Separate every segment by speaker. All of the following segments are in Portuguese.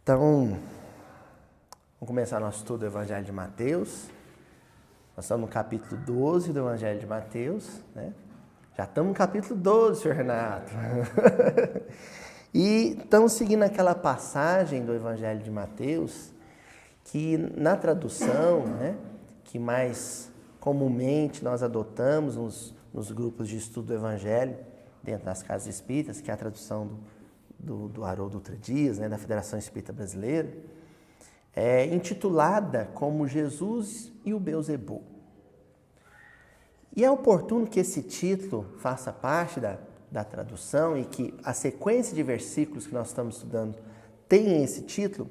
Speaker 1: Então, vamos começar nosso estudo do Evangelho de Mateus. Nós estamos no capítulo 12 do Evangelho de Mateus, né? Já estamos no capítulo 12, senhor Renato. E estamos seguindo aquela passagem do Evangelho de Mateus que na tradução, né, que mais comumente nós adotamos nos grupos de estudo do Evangelho, dentro das casas espíritas, que é a tradução do Haroldo Dutra Dias, né, da Federação Espírita Brasileira, é intitulada como Jesus e o Beelzebul. E é oportuno que esse título faça parte da tradução e que a sequência de versículos que nós estamos estudando tenha esse título,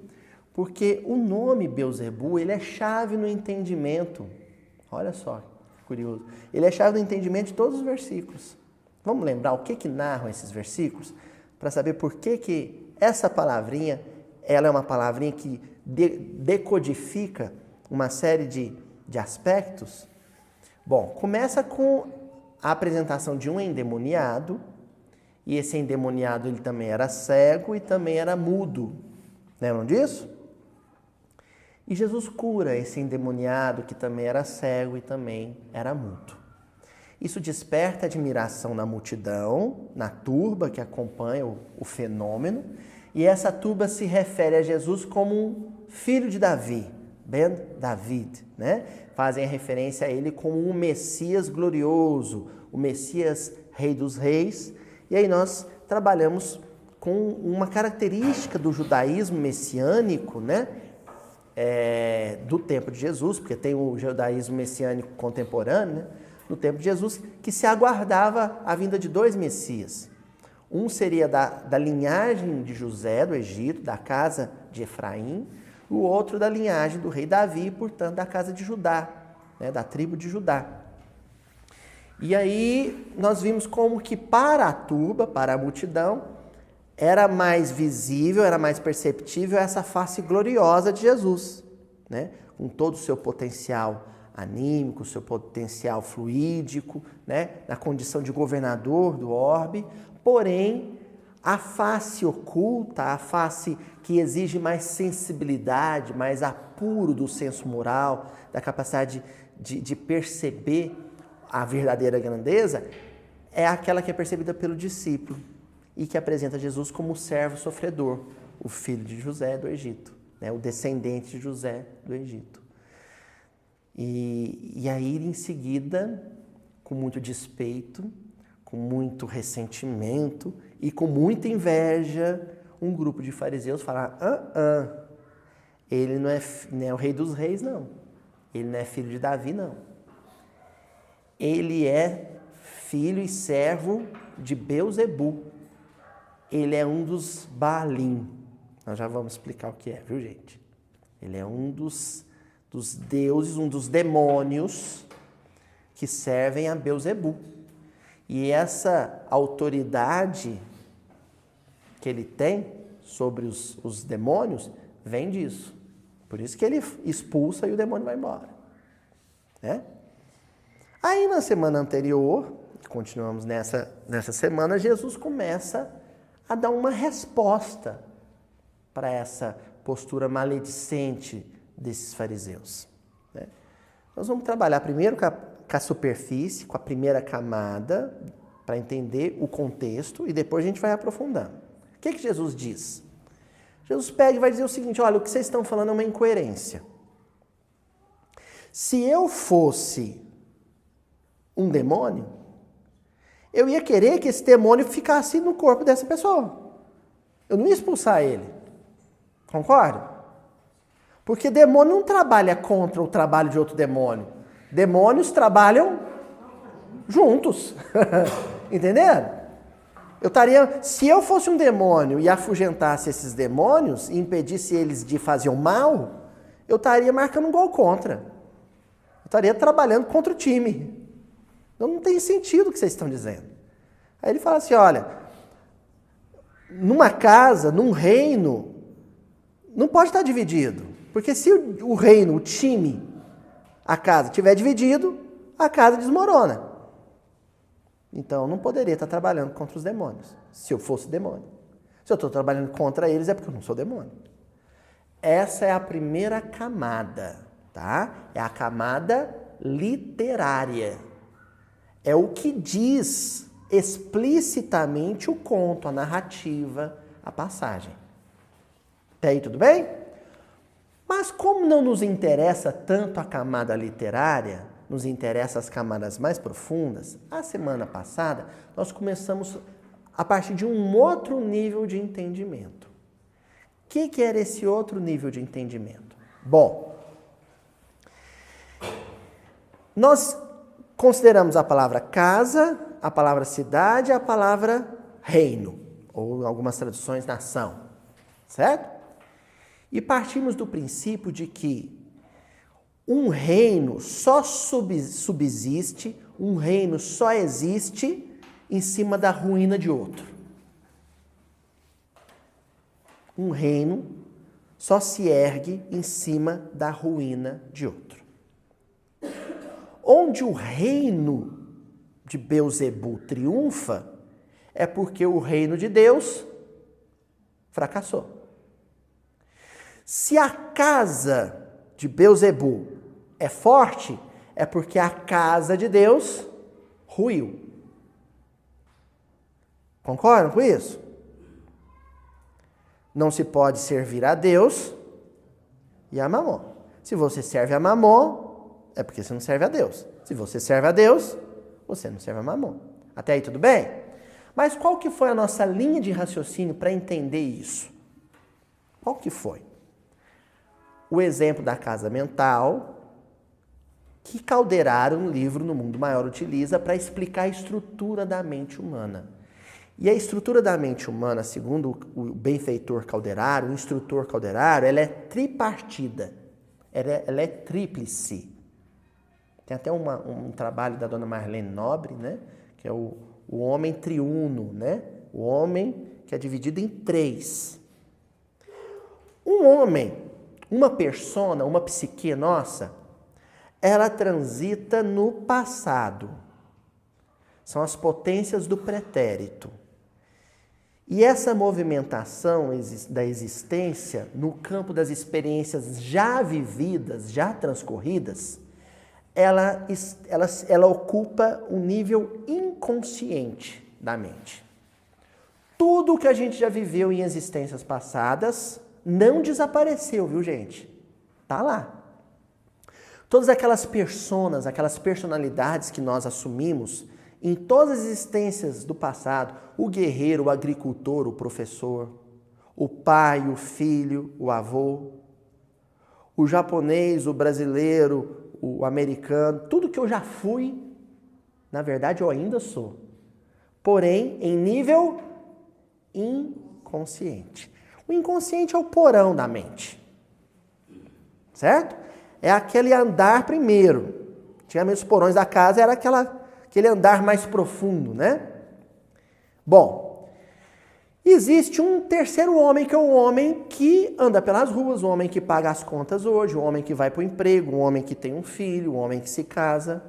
Speaker 1: porque o nome Beelzebul, ele é chave no entendimento. Olha só, que curioso. Ele é chave no entendimento de todos os versículos. Vamos lembrar o que narram esses versículos? Para saber por que essa palavrinha, ela é uma palavrinha que decodifica uma série de aspectos. Bom, começa com a apresentação de um endemoniado, e esse endemoniado ele também era cego e também era mudo. Lembram disso? E Jesus cura esse endemoniado que também era cego e também era mudo. Isso desperta admiração na multidão, na turba que acompanha o fenômeno, e essa turba se refere a Jesus como um filho de Davi, Ben David, né? Fazem a referência a ele como um Messias glorioso, o Messias Rei dos Reis. E aí nós trabalhamos com uma característica do judaísmo messiânico, né? Do tempo de Jesus, porque tem o judaísmo messiânico contemporâneo, né? No tempo de Jesus, que se aguardava a vinda de dois Messias. Um seria da linhagem de José, do Egito, da casa de Efraim, o outro da linhagem do rei Davi, portanto, da casa de Judá, né, da tribo de Judá. E aí nós vimos como que para a turba, para a multidão, era mais visível, era mais perceptível essa face gloriosa de Jesus, né, com todo o seu potencial anímico, seu potencial fluídico, né, na condição de governador do orbe, porém, a face oculta, a face que exige mais sensibilidade, mais apuro do senso moral, da capacidade de perceber a verdadeira grandeza, é aquela que é percebida pelo discípulo e que apresenta Jesus como o servo sofredor, o filho de José do Egito, né, o descendente de José do Egito. E aí, em seguida, com muito despeito, com muito ressentimento e com muita inveja, um grupo de fariseus fala: ele não é o rei dos reis, não. Ele não é filho de Davi, não. Ele é filho e servo de Beelzebul. Ele é um dos Baalim. Nós já vamos explicar o que é, viu, gente? Ele é um dos deuses, um dos demônios que servem a Beelzebul. E essa autoridade que ele tem sobre os demônios vem disso. Por isso que ele expulsa e o demônio vai embora, né? Aí na semana anterior, continuamos nessa semana, Jesus começa a dar uma resposta para essa postura maledicente desses fariseus, né? Nós vamos trabalhar primeiro com a superfície, com a primeira camada, para entender o contexto, e depois a gente vai aprofundando. O que Jesus diz? Jesus pega e vai dizer o seguinte: olha, o que vocês estão falando é uma incoerência. Se eu fosse um demônio, eu ia querer que esse demônio ficasse no corpo dessa pessoa. Eu não ia expulsar ele. Concorda? Porque demônio não trabalha contra o trabalho de outro demônio. Demônios trabalham juntos. Entenderam? Se eu fosse um demônio e afugentasse esses demônios e impedisse eles de fazer o mal, eu estaria marcando um gol contra. Eu estaria trabalhando contra o time. Então não tem sentido o que vocês estão dizendo. Aí ele fala assim: olha, numa casa, num reino, não pode estar dividido. Porque se o reino, o time, a casa estiver dividido, a casa desmorona. Então, eu não poderia estar trabalhando contra os demônios, se eu fosse demônio. Se eu estou trabalhando contra eles, é porque eu não sou demônio. Essa é a primeira camada, tá? É a camada literária. É o que diz explicitamente o conto, a narrativa, a passagem. Até aí tudo bem? Mas como não nos interessa tanto a camada literária, nos interessa as camadas mais profundas, a semana passada nós começamos a partir de um outro nível de entendimento. O que era esse outro nível de entendimento? Bom, nós consideramos a palavra casa, a palavra cidade, a palavra reino, ou em algumas traduções nação, certo? E partimos do princípio de que um reino só subsiste, um reino só existe em cima da ruína de outro. Um reino só se ergue em cima da ruína de outro. Onde o reino de Beelzebu triunfa, é porque o reino de Deus fracassou. Se a casa de Beelzebu é forte, é porque a casa de Deus ruiu. Concordam com isso? Não se pode servir a Deus e a Mamon. Se você serve a Mamon, é porque você não serve a Deus. Se você serve a Deus, você não serve a Mamon. Até aí tudo bem? Mas qual que foi a nossa linha de raciocínio para entender isso? Qual que foi? O exemplo da casa mental, que Calderaro, no livro No Mundo Maior, utiliza para explicar a estrutura da mente humana. E a estrutura da mente humana, segundo o benfeitor Calderaro, o instrutor Calderaro, ela é tripartida, ela é tríplice. Tem até um trabalho da dona Marlene Nobre, né? Que é o homem triuno, né? O homem que é dividido em 3. Um homem, uma persona, uma psique nossa, ela transita no passado. São as potências do pretérito. E essa movimentação da existência no campo das experiências já vividas, já transcorridas, ela ocupa um nível inconsciente da mente. Tudo que a gente já viveu em existências passadas não desapareceu, viu, gente? Tá lá. Todas aquelas personas, aquelas personalidades que nós assumimos em todas as existências do passado, o guerreiro, o agricultor, o professor, o pai, o filho, o avô, o japonês, o brasileiro, o americano, tudo que eu já fui, na verdade eu ainda sou. Porém, em nível inconsciente. O inconsciente é o porão da mente. Certo? É aquele andar primeiro. Antigamente os porões da casa era aquele andar mais profundo, né? Bom, existe um terceiro homem, que é o homem que anda pelas ruas, o homem que paga as contas hoje, o homem que vai para o emprego, o homem que tem um filho, o homem que se casa,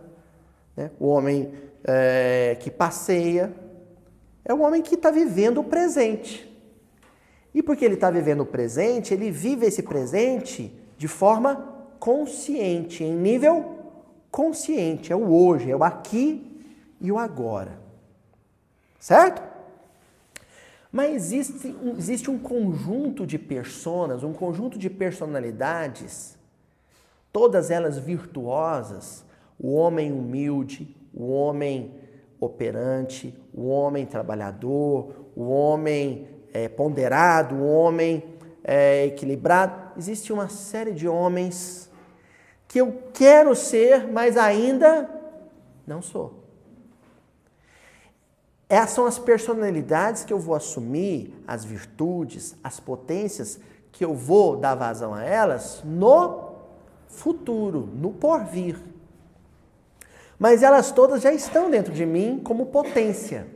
Speaker 1: né? O homem que passeia. É o homem que está vivendo o presente. E porque ele está vivendo o presente, ele vive esse presente de forma consciente, em nível consciente. É o hoje, é o aqui e o agora. Certo? Mas existe um conjunto de personas, um conjunto de personalidades, todas elas virtuosas, o homem humilde, o homem operante, o homem trabalhador, o homem ponderado, o homem equilibrado. Existe uma série de homens que eu quero ser, mas ainda não sou. Essas são as personalidades que eu vou assumir, as virtudes, as potências que eu vou dar vazão a elas no futuro, no porvir. Mas elas todas já estão dentro de mim como potência.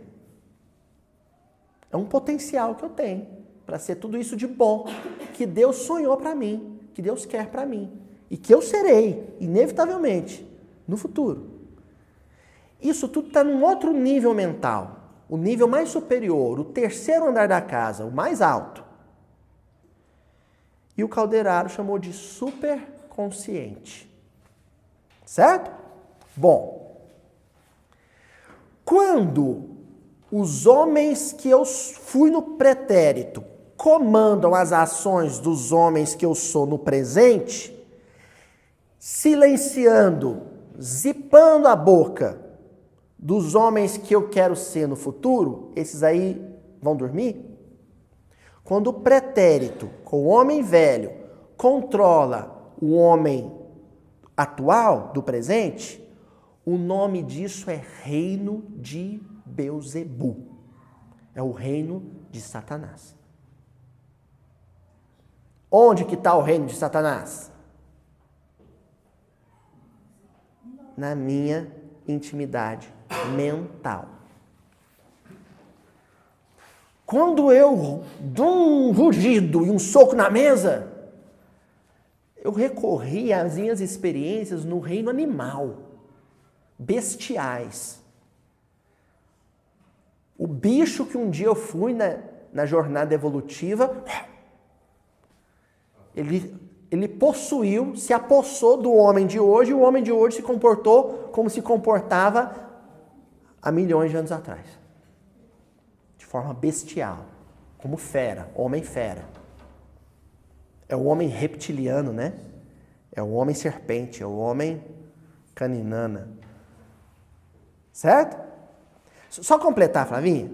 Speaker 1: É um potencial que eu tenho para ser tudo isso de bom que Deus sonhou para mim, que Deus quer para mim e que eu serei, inevitavelmente, no futuro. Isso tudo está num outro nível mental. O nível mais superior, o terceiro andar da casa, o mais alto. E o Calderaro chamou de superconsciente. Certo? Bom, quando os homens que eu fui no pretérito comandam as ações dos homens que eu sou no presente, silenciando, zipando a boca dos homens que eu quero ser no futuro, esses aí vão dormir? Quando o pretérito, com o homem velho, controla o homem atual, do presente, o nome disso é reino de Belzebu. É o reino de Satanás. Onde que está o reino de Satanás? Na minha intimidade mental. Quando eu dou um rugido e um soco na mesa, eu recorri às minhas experiências no reino animal, bestiais. O bicho que um dia eu fui na jornada evolutiva, ele possuiu, se apossou do homem de hoje, e o homem de hoje se comportou como se comportava há milhões de anos atrás. De forma bestial, como fera, homem fera. É o homem reptiliano, né? É o homem serpente, é o homem caninana. Certo? Só completar, Flavinha.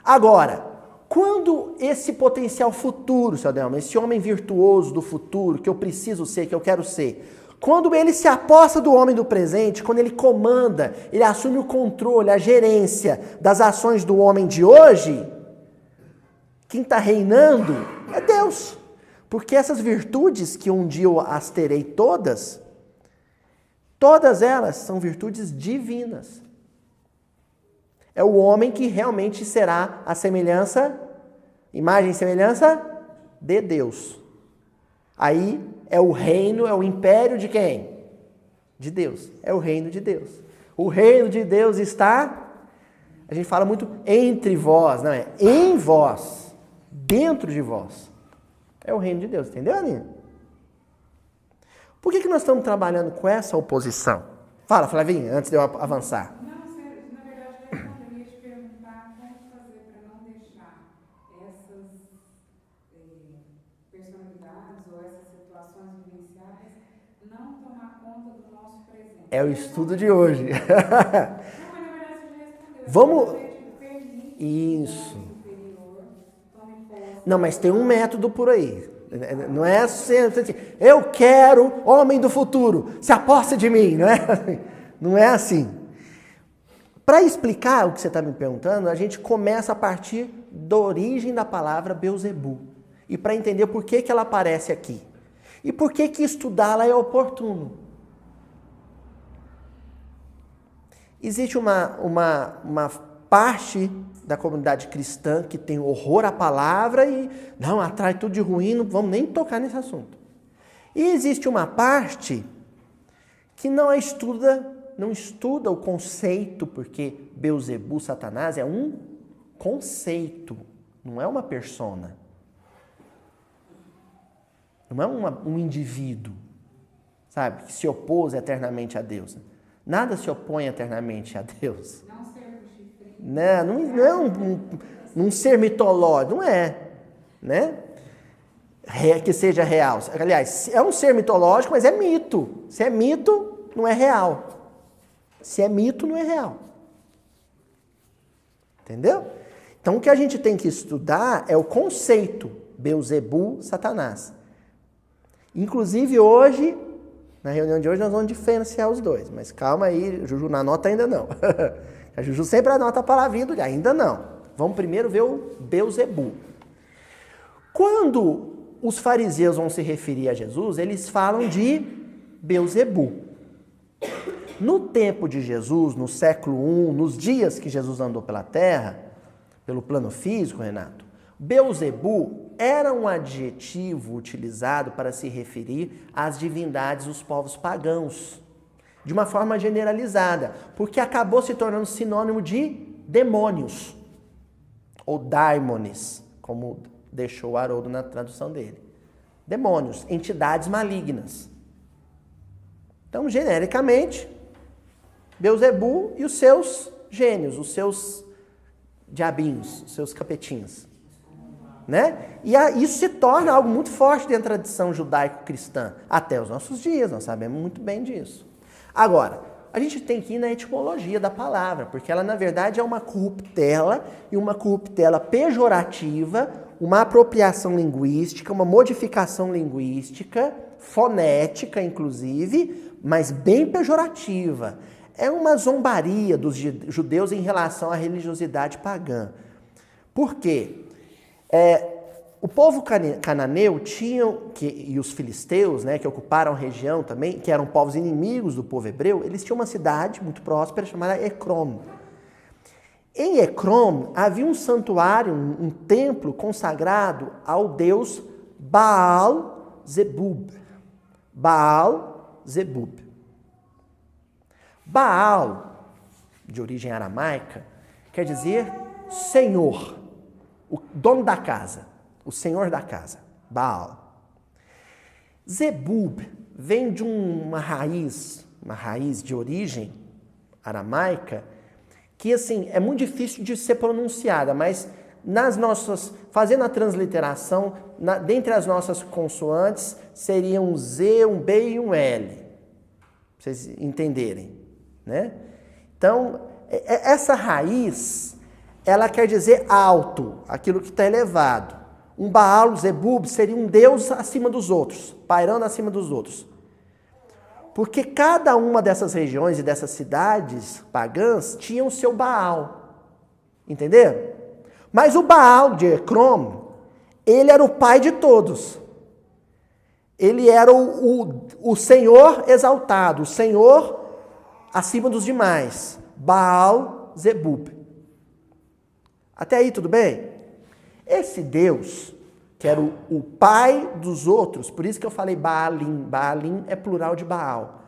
Speaker 1: Agora, quando esse potencial futuro, seu Adelmo, esse homem virtuoso do futuro, que eu preciso ser, que eu quero ser, quando ele se aposta do homem do presente, quando ele comanda, ele assume o controle, a gerência das ações do homem de hoje, quem está reinando é Deus. Porque essas virtudes, que um dia eu as terei todas elas são virtudes divinas. É o homem que realmente será a semelhança, imagem e semelhança de Deus. Aí é o reino, é o império de quem? De Deus. É o reino de Deus. O reino de Deus está, a gente fala muito entre vós, não é? Em vós, dentro de vós. É o reino de Deus, entendeu, Aninha? Por que nós estamos trabalhando com essa oposição? Fala, Flavinha, antes de eu avançar.
Speaker 2: Não, sério, na verdade, eu ia te perguntar como fazer para não deixar essas personalidades ou essas situações vivenciais não tomar conta do nosso presente.
Speaker 1: É o estudo de hoje.
Speaker 2: Não, mas na verdade você já respondeu.
Speaker 1: Vamos...
Speaker 2: Permite
Speaker 1: Isso.
Speaker 2: superior, tome posse.
Speaker 1: Não, mas tem um método por aí. Não é assim, eu quero homem do futuro, se aposta de mim, não é? Não é assim. Para explicar o que você está me perguntando, a gente começa a partir da origem da palavra Belzebu. E para entender por que ela aparece aqui. E por que estudá-la é oportuno. Existe uma parte da comunidade cristã que tem horror à palavra e não, atrai tudo de ruim, não vamos nem tocar nesse assunto. E existe uma parte que não estuda o conceito, porque Belzebu, Satanás, é um conceito, não é uma persona. Não é um indivíduo, sabe, que se opôs eternamente a Deus. Nada se opõe eternamente a Deus. Não é um ser mitológico, não é, né? Que seja real. Aliás, é um ser mitológico, mas é mito. Se é mito, não é real. Se é mito, não é real. Entendeu? Então, o que a gente tem que estudar é o conceito Belzebu, Satanás. Inclusive, hoje, na reunião de hoje, nós vamos diferenciar os dois. Mas calma aí, Juju, não anota ainda não. A Juju sempre anota a palavrinha do dia, ainda não. Vamos primeiro ver o Belzebu. Quando os fariseus vão se referir a Jesus, eles falam de Belzebu. No tempo de Jesus, no século I, nos dias que Jesus andou pela terra, pelo plano físico, Renato, Belzebu era um adjetivo utilizado para se referir às divindades dos povos pagãos, de uma forma generalizada, porque acabou se tornando sinônimo de demônios, ou daimones, como deixou o Haroldo na tradução dele. demônios, entidades malignas. Então, genericamente, Beelzebu e os seus gênios, os seus diabinhos, os seus capetinhos. Né? E isso se torna algo muito forte dentro da tradição judaico-cristã. Até os nossos dias, nós sabemos muito bem disso. Agora, a gente tem que ir na etimologia da palavra, porque ela, na verdade, é uma corruptela, e uma corruptela pejorativa, uma apropriação linguística, uma modificação linguística, fonética, inclusive, mas bem pejorativa. É uma zombaria dos judeus em relação à religiosidade pagã. Por quê? O povo cananeu e os filisteus, né, que ocuparam a região também, que eram povos inimigos do povo hebreu, eles tinham uma cidade muito próspera chamada Ecrom. Em Ecrom havia um santuário, um templo consagrado ao deus Baal-zebub. Baal-zebub. Baal, de origem aramaica, quer dizer senhor, o dono da casa, o senhor da casa, Baal. Zebub vem de uma raiz de origem aramaica, que assim, é muito difícil de ser pronunciada, mas fazendo a transliteração, dentre as nossas consoantes, seria um Z, um B e um L, pra vocês entenderem, né? Então, essa raiz, ela quer dizer alto, aquilo que está elevado. Um Baal, Zebub, seria um deus acima dos outros, pairando acima dos outros. Porque cada uma dessas regiões e dessas cidades pagãs tinha o seu Baal. Entenderam? Mas o Baal de Ecrom, ele era o pai de todos. Ele era o Senhor exaltado, o Senhor acima dos demais. Baal Zebub. Até aí tudo bem? Esse Deus, que era o pai dos outros, por isso que eu falei Baalim. Baalim é plural de Baal.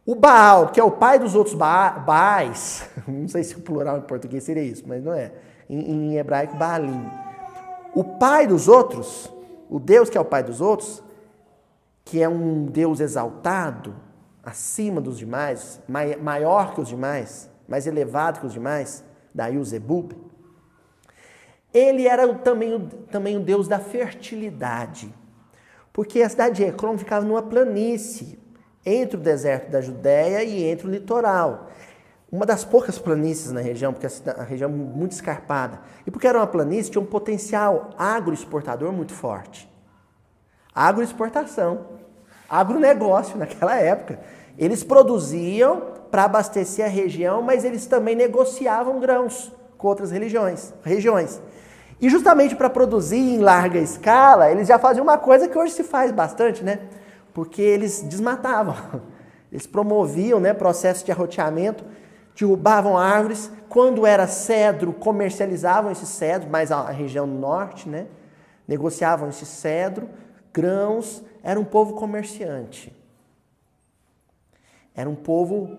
Speaker 1: O Baal, que é o pai dos outros Baais, não sei se o plural em português seria isso, mas não é. Em hebraico, Baalim. O pai dos outros, o Deus que é o pai dos outros, que é um Deus exaltado, acima dos demais, maior que os demais, mais elevado que os demais, daí o Zebub, ele era também o Deus da fertilidade. Porque a cidade de Ecrom ficava numa planície, entre o deserto da Judéia e entre o litoral. Uma das poucas planícies na região, porque a região é muito escarpada. E porque era uma planície, tinha um potencial agroexportador muito forte. Agroexportação, agronegócio naquela época. Eles produziam para abastecer a região, mas eles também negociavam grãos com outras regiões. E justamente para produzir em larga escala, eles já faziam uma coisa que hoje se faz bastante, né? Porque eles desmatavam. Eles promoviam, né, processo de arroteamento, derrubavam árvores. Quando era cedro, comercializavam esse cedro, mais a região norte, né? Negociavam esse cedro, grãos. Era um povo comerciante. Era um povo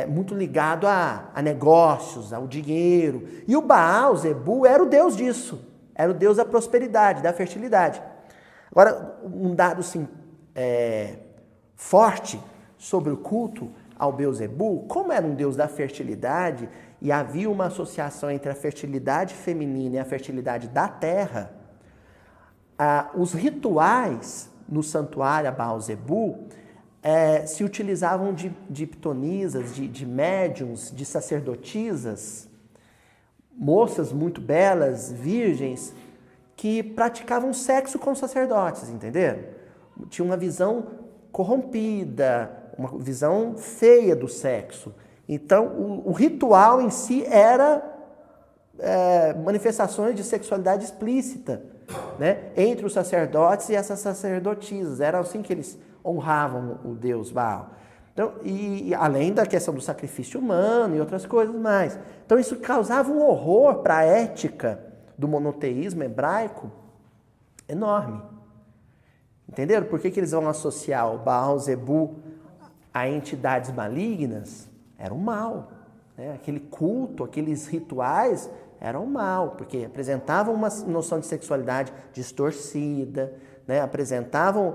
Speaker 1: muito ligado a negócios, ao dinheiro. E o Baal, Zebu, era o deus disso. Era o deus da prosperidade, da fertilidade. Agora, um dado assim, forte sobre o culto ao Beelzebu, como era um deus da fertilidade e havia uma associação entre a fertilidade feminina e a fertilidade da terra, os rituais no santuário a Baal-zebu se utilizavam de pitonisas, de médiums, de sacerdotisas, moças muito belas, virgens, que praticavam sexo com sacerdotes, entenderam? Tinha uma visão corrompida, uma visão feia do sexo. Então, o ritual em si era manifestações de sexualidade explícita, né, entre os sacerdotes e essas sacerdotisas. Era assim que eles honravam o deus Baal. Então, e além da questão do sacrifício humano e outras coisas mais. Então, isso causava um horror para a ética do monoteísmo hebraico enorme. Entenderam? Por que eles vão associar o Baal Zebu a entidades malignas? Era o mal. Né? Aquele culto, aqueles rituais eram o mal, porque apresentavam uma noção de sexualidade distorcida, né? Apresentavam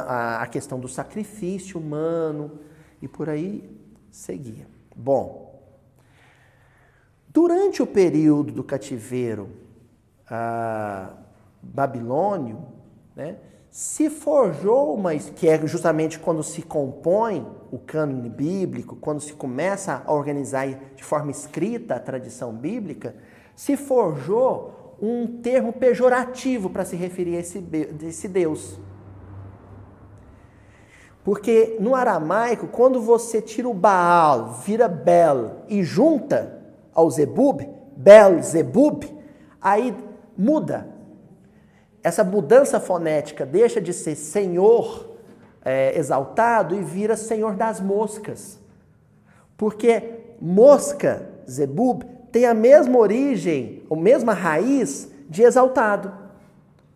Speaker 1: a questão do sacrifício humano e por aí seguia. Bom, durante o período do cativeiro babilônio, né, se forjou que é justamente quando se compõe o cânone bíblico, quando se começa a organizar de forma escrita a tradição bíblica, se forjou um termo pejorativo para se referir a esse Deus. Porque no aramaico, quando você tira o Baal, vira Bel e junta ao Zebub, Bel-Zebub, aí muda. Essa mudança fonética deixa de ser Senhor exaltado e vira Senhor das moscas. Porque mosca, Zebub, tem a mesma origem, a mesma raiz de exaltado,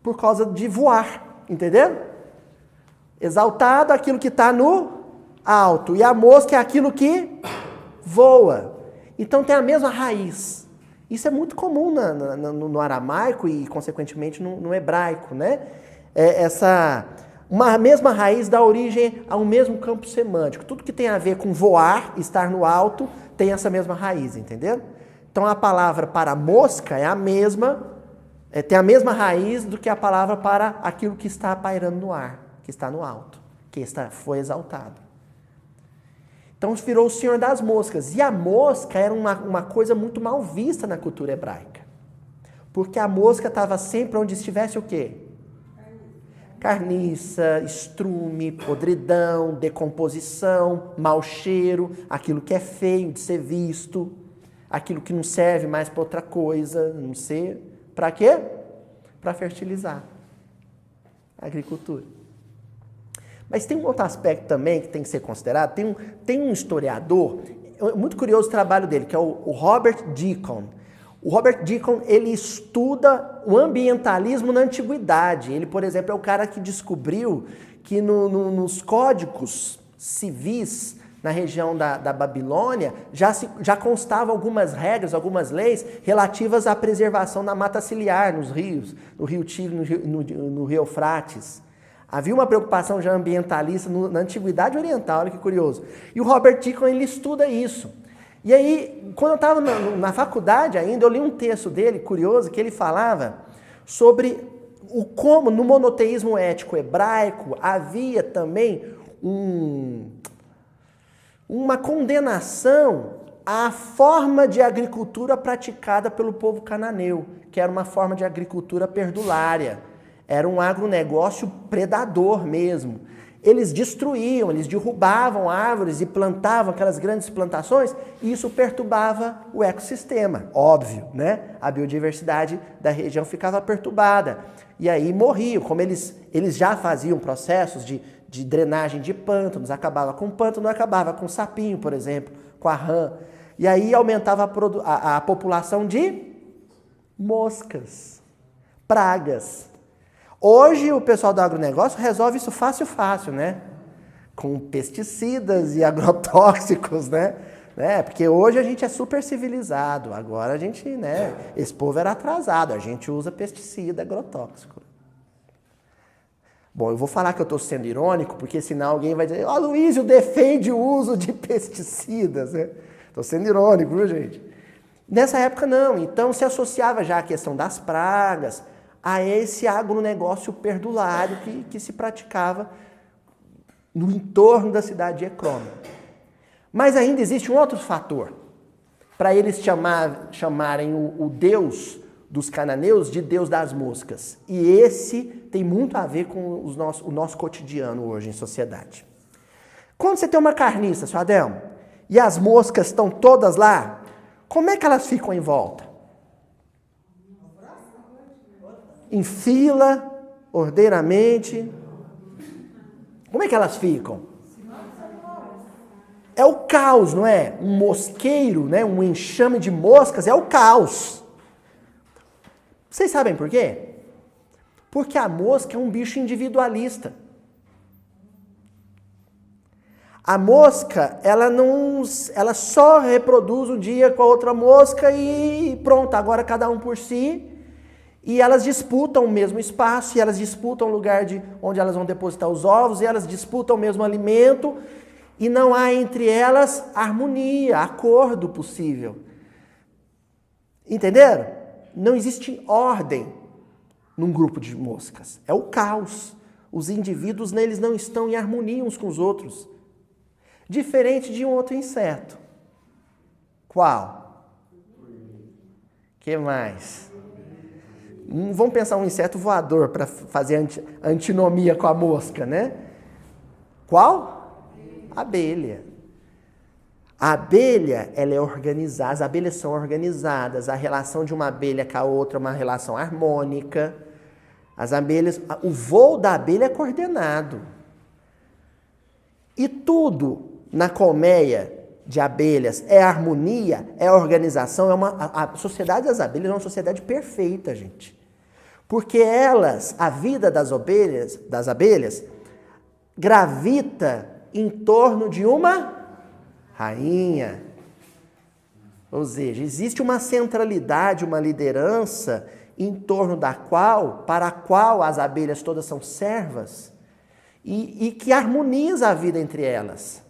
Speaker 1: por causa de voar, entendeu? Exaltado, aquilo que está no alto, e a mosca é aquilo que voa. Então tem a mesma raiz. Isso é muito comum no aramaico e, consequentemente, no hebraico, né? Uma mesma raiz dá origem a um mesmo campo semântico. Tudo que tem a ver com voar, estar no alto, tem essa mesma raiz, entendeu? Então a palavra para mosca é a mesma, tem a mesma raiz do que a palavra para aquilo que está pairando no ar, que está no alto, foi exaltado. Então virou o Senhor das moscas. E a mosca era uma coisa muito mal vista na cultura hebraica. Porque a mosca estava sempre onde estivesse o quê? Carniça, estrume, podridão, decomposição, mau cheiro, aquilo que é feio de ser visto, aquilo que não serve mais para outra coisa, não sei. Para quê? Para fertilizar a agricultura. Mas tem um outro aspecto também que tem que ser considerado. Tem um historiador, muito curioso o trabalho dele, que é o Robert Deacon. O Robert Deacon, ele estuda o ambientalismo na antiguidade. Ele, por exemplo, é o cara que descobriu que nos códigos civis na região da Babilônia já constavam algumas regras, algumas leis relativas à preservação da mata ciliar nos rios, no rio Tigre, no rio Eufrates. Havia uma preocupação já ambientalista na Antiguidade Oriental, olha que curioso. E o Robert Deacon, ele estuda isso. E aí, quando eu estava na faculdade ainda, eu li um texto dele, curioso, que ele falava sobre como no monoteísmo ético hebraico havia também uma condenação à forma de agricultura praticada pelo povo cananeu, que era uma forma de agricultura perdulária. Era um agronegócio predador mesmo. Eles destruíam, eles derrubavam árvores e plantavam aquelas grandes plantações e isso perturbava o ecossistema, óbvio, né? A biodiversidade da região ficava perturbada. E aí morriam, como eles já faziam processos de drenagem de pântanos, acabava com pântano, acabava com sapinho, por exemplo, com a rã. E aí aumentava a população de moscas, pragas. Hoje o pessoal do agronegócio resolve isso fácil, né? Com pesticidas e agrotóxicos, né? Porque hoje a gente é super civilizado, agora a gente, né? Esse povo era atrasado, a gente usa pesticida, agrotóxico. Bom, eu vou falar que eu estou sendo irônico, porque senão alguém vai dizer, Luísio defende o uso de pesticidas, né? Estou sendo irônico, viu, gente? Nessa época não, então se associava já a questão das pragas, a esse agronegócio perdulário que se praticava no entorno da cidade de Ecrona. Mas ainda existe um outro fator, para eles chamarem o Deus dos cananeus de Deus das moscas. E esse tem muito a ver com o nosso cotidiano hoje em sociedade. Quando você tem uma carniça, seu Adelmo, e as moscas estão todas lá, como é que elas ficam em volta? Em fila, ordeiramente. Como é que elas ficam? É o caos, não é? Um mosqueiro, né? Um enxame de moscas é o caos. Vocês sabem por quê? Porque a mosca é um bicho individualista. A mosca, ela só reproduz o dia com a outra mosca e pronto, agora cada um por si. E elas disputam o mesmo espaço, e elas disputam o lugar onde elas vão depositar os ovos, e elas disputam o mesmo alimento, e não há entre elas harmonia, acordo possível. Entenderam? Não existe ordem num grupo de moscas. É o caos. Os indivíduos neles não estão em harmonia uns com os outros. Diferente de um outro inseto. Qual? Que mais? Vamos pensar um inseto voador para fazer antinomia com a mosca, né? Qual? Abelha. A abelha, ela é organizada, as abelhas são organizadas, a relação de uma abelha com a outra é uma relação harmônica. As abelhas, o voo da abelha é coordenado. E tudo na colmeia de abelhas é harmonia, é organização, a sociedade das abelhas é uma sociedade perfeita, gente. Porque a vida das abelhas, gravita em torno de uma rainha. Ou seja, existe uma centralidade, uma liderança em torno para a qual as abelhas todas são servas e que harmoniza a vida entre elas.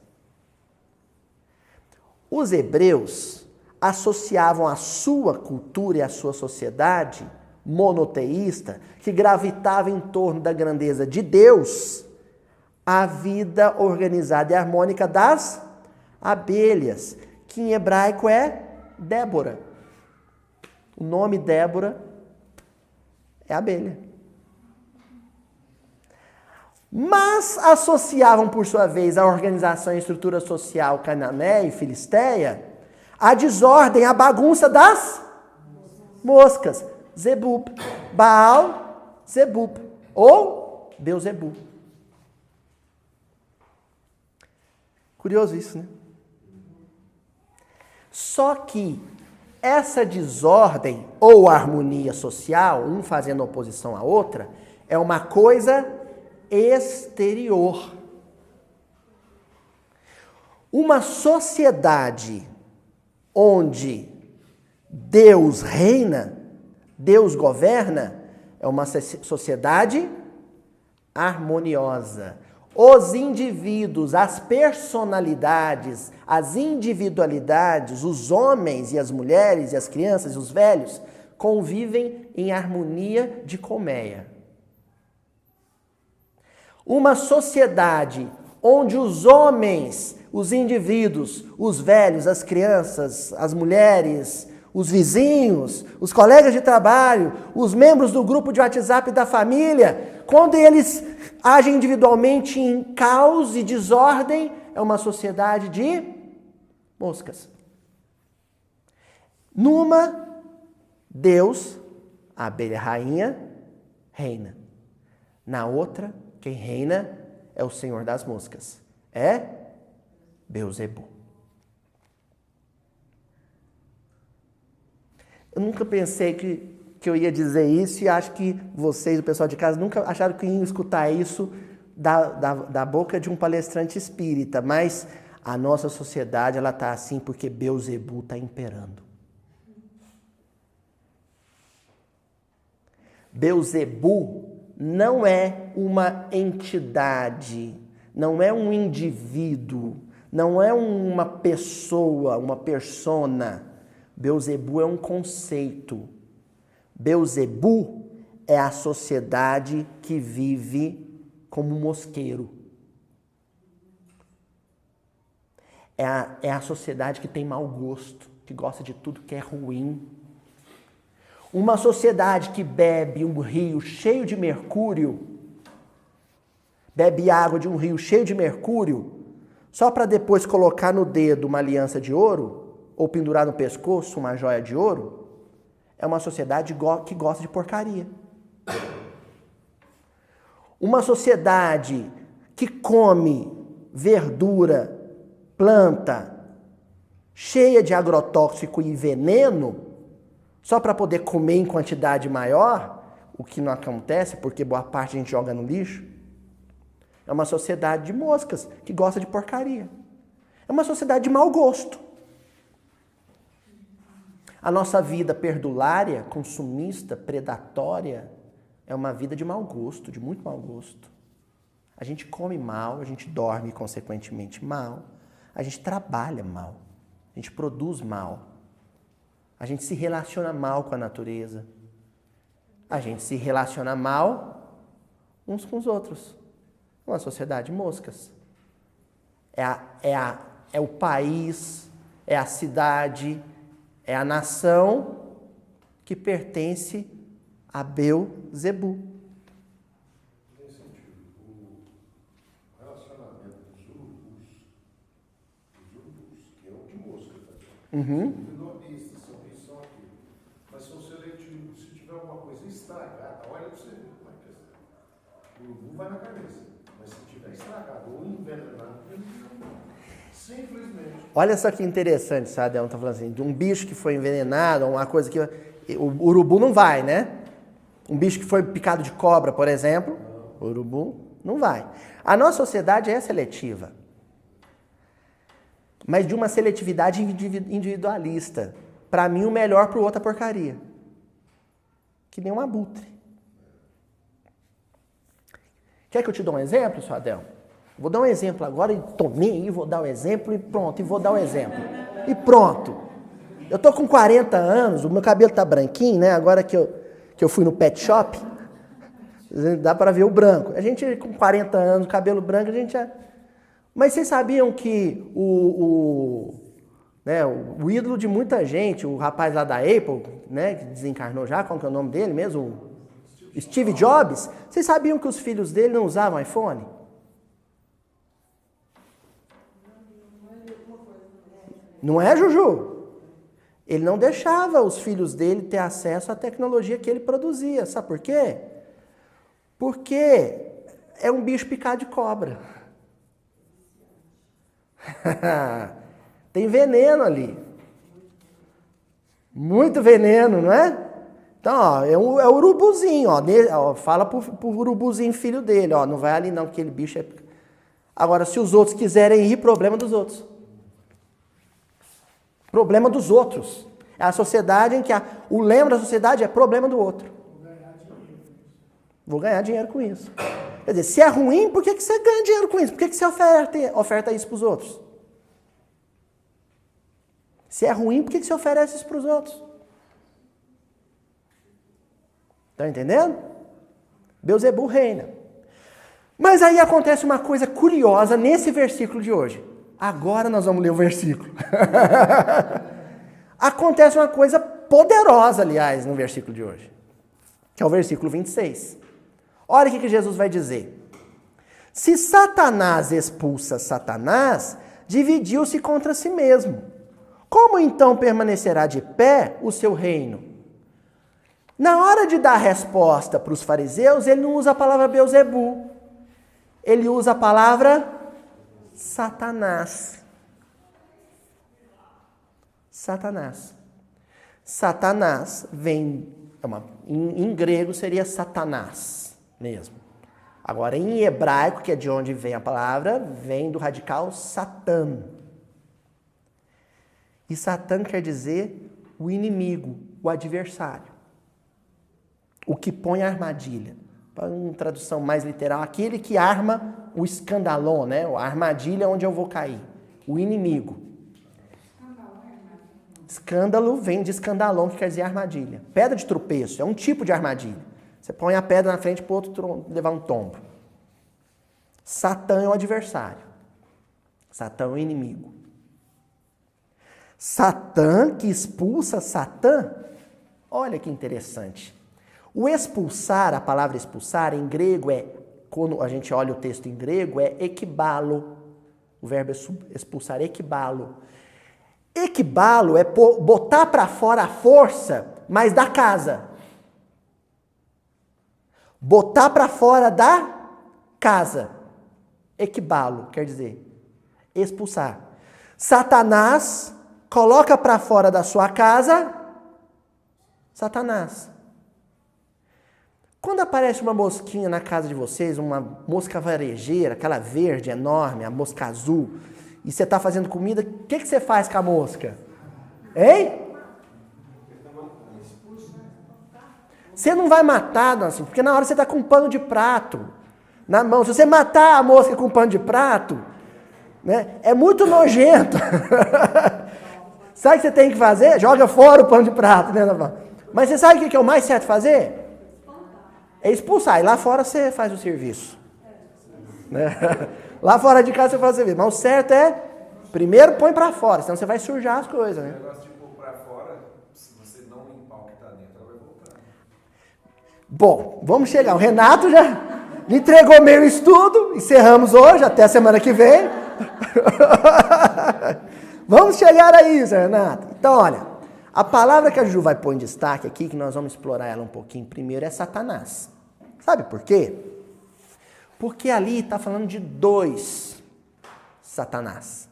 Speaker 1: Os hebreus associavam a sua cultura e a sua sociedade monoteísta, que gravitava em torno da grandeza de Deus, à vida organizada e harmônica das abelhas, que em hebraico é Débora. O nome Débora é abelha. Mas associavam, por sua vez, a organização e estrutura social cananeia e filisteia a desordem, a bagunça das moscas. Zebub. Baal, Zebub. Ou Beuzebu. Curioso isso, né? Só que essa desordem ou harmonia social, um fazendo oposição à outra, é uma coisa exterior. Uma sociedade onde Deus reina, Deus governa, é uma sociedade harmoniosa. Os indivíduos, as personalidades, as individualidades, os homens e as mulheres e as crianças e os velhos convivem em harmonia de colmeia. Uma sociedade onde os homens, os indivíduos, os velhos, as crianças, as mulheres, os vizinhos, os colegas de trabalho, os membros do grupo de WhatsApp da família, quando eles agem individualmente em caos e desordem, é uma sociedade de moscas. Numa, Deus, a abelha rainha, reina. Na outra, quem reina é o Senhor das moscas. É Beuzebu. Eu nunca pensei que eu ia dizer isso e acho que vocês, o pessoal de casa, nunca acharam que iam escutar isso da boca de um palestrante espírita, mas a nossa sociedade ela está assim porque Beuzebu está imperando. Beuzebu não é uma entidade, não é um indivíduo, não é uma pessoa, uma persona. Beuzebu é um conceito. Beuzebu é a sociedade que vive como um mosqueiro. É a sociedade que tem mau gosto, que gosta de tudo que é ruim. Uma sociedade que bebe um rio cheio de mercúrio, bebe água de um rio cheio de mercúrio, só para depois colocar no dedo uma aliança de ouro, ou pendurar no pescoço uma joia de ouro, é uma sociedade que gosta de porcaria. Uma sociedade que come verdura, planta, cheia de agrotóxico e veneno, só para poder comer em quantidade maior, o que não acontece porque boa parte a gente joga no lixo, é uma sociedade de moscas que gosta de porcaria. É uma sociedade de mau gosto. A nossa vida perdulária, consumista, predatória, é uma vida de mau gosto, de muito mau gosto. A gente come mal, a gente dorme consequentemente mal, a gente trabalha mal, a gente produz mal, a gente se relaciona mal com a natureza, a gente se relaciona mal uns com os outros. Uma sociedade de moscas. É o país, é a cidade, é a nação que pertence a Beelzebu.
Speaker 3: Nesse sentido, o relacionamento dos urubus, que é o de mosca, tá? São egoístas, são isso, são aquilo. Mas são seletivos. Se tiver alguma coisa estragada, olha para você ver como é que é. O urubu vai na cabeça. Mas se tiver estragado ou envenenado, ele não. Simplesmente.
Speaker 1: Olha só que interessante, sabe? Ela está falando assim, de um bicho que foi envenenado, uma coisa que... O urubu não vai, né? Um bicho que foi picado de cobra, por exemplo, o urubu não vai. A nossa sociedade é seletiva. Mas de uma seletividade individualista. Para mim, o melhor para o outro é porcaria. Que nem um abutre. Quer que eu te dê um exemplo, seu Adel? Vou dar um exemplo agora e tomei aí, vou dar um exemplo e pronto, e vou dar um exemplo. E pronto. Eu tô com 40 anos, o meu cabelo tá branquinho, né? Agora que eu fui no pet shop, dá para ver o branco. A gente com 40 anos, cabelo branco, a gente já... Mas vocês sabiam que o ídolo de muita gente, o rapaz lá da Apple, né, que desencarnou já, qual que é o nome dele mesmo? Steve Jobs. Vocês sabiam que os filhos dele não usavam iPhone? Não é, Juju? Ele não deixava os filhos dele ter acesso à tecnologia que ele produzia. Sabe por quê? Porque é um bicho picado de cobra. Tem veneno ali. Muito veneno, não é? Então, ó, é o urubuzinho, ó. Fala pro urubuzinho, filho dele, ó. Não vai ali não, porque aquele bicho é... Agora, se os outros quiserem ir, problema dos outros. Problema dos outros. É a sociedade em que o lema da sociedade é problema do outro. Vou ganhar dinheiro com isso. Quer dizer, se é ruim, por que você ganha dinheiro com isso? Por que você oferta isso para os outros? Se é ruim, por que você oferece isso para os outros? Está entendendo? Beelzebu reina. Mas aí acontece uma coisa curiosa nesse versículo de hoje. Agora nós vamos ler o versículo. Acontece uma coisa poderosa, aliás, no versículo de hoje. Que é o versículo 26. Olha o que Jesus vai dizer. Se Satanás expulsa Satanás, dividiu-se contra si mesmo. Como então permanecerá de pé o seu reino? Na hora de dar a resposta para os fariseus, ele não usa a palavra Beelzebu. Ele usa a palavra Satanás. Satanás. Satanás vem, em grego seria Satanás mesmo. Agora em hebraico, que é de onde vem a palavra, vem do radical Satã. E Satã quer dizer o inimigo, o adversário. O que põe a armadilha. Para uma tradução mais literal, aquele que arma o escandalon, né? A armadilha onde eu vou cair. O inimigo. Escândalo vem de escandalon, que quer dizer armadilha. Pedra de tropeço, é um tipo de armadilha. Você põe a pedra na frente para o outro levar um tombo. Satã é o adversário. Satã é o inimigo. Satã que expulsa Satã. Olha que interessante. O expulsar, a palavra expulsar em grego quando a gente olha o texto em grego, é ekbalo. O verbo expulsar, ekbalo. Ekbalo é botar para fora a força, mas da casa. Botar para fora da casa. Ekbalo, quer dizer, expulsar. Satanás coloca para fora da sua casa Satanás. Quando aparece uma mosquinha na casa de vocês, uma mosca varejeira, aquela verde enorme, a mosca azul, e você está fazendo comida, o que você faz com a mosca? Hein? Você não vai matar, Dona Cíntia, porque na hora você está com um pano de prato na mão. Se você matar a mosca com um pano de prato, né, é muito nojento. Sabe o que você tem que fazer? Joga fora o pano de prato. Né? Mas você sabe o que é o mais certo fazer? É expulsar. E lá fora você faz o serviço. Né? Lá fora de casa você faz o serviço. Mas o certo é, primeiro põe para fora, senão você vai sujar as coisas. Né?
Speaker 4: O negócio de pôr para fora, se você não limpar o que está dentro, ela vai voltar.
Speaker 1: Bom, vamos chegar. O Renato já me entregou meio estudo. Encerramos hoje, até a semana que vem. Vamos chegar aí, Zé Renato. Então, olha, a palavra que a Ju vai pôr em destaque aqui, que nós vamos explorar ela um pouquinho primeiro, é Satanás. Sabe por quê? Porque ali está falando de 2 Satanás.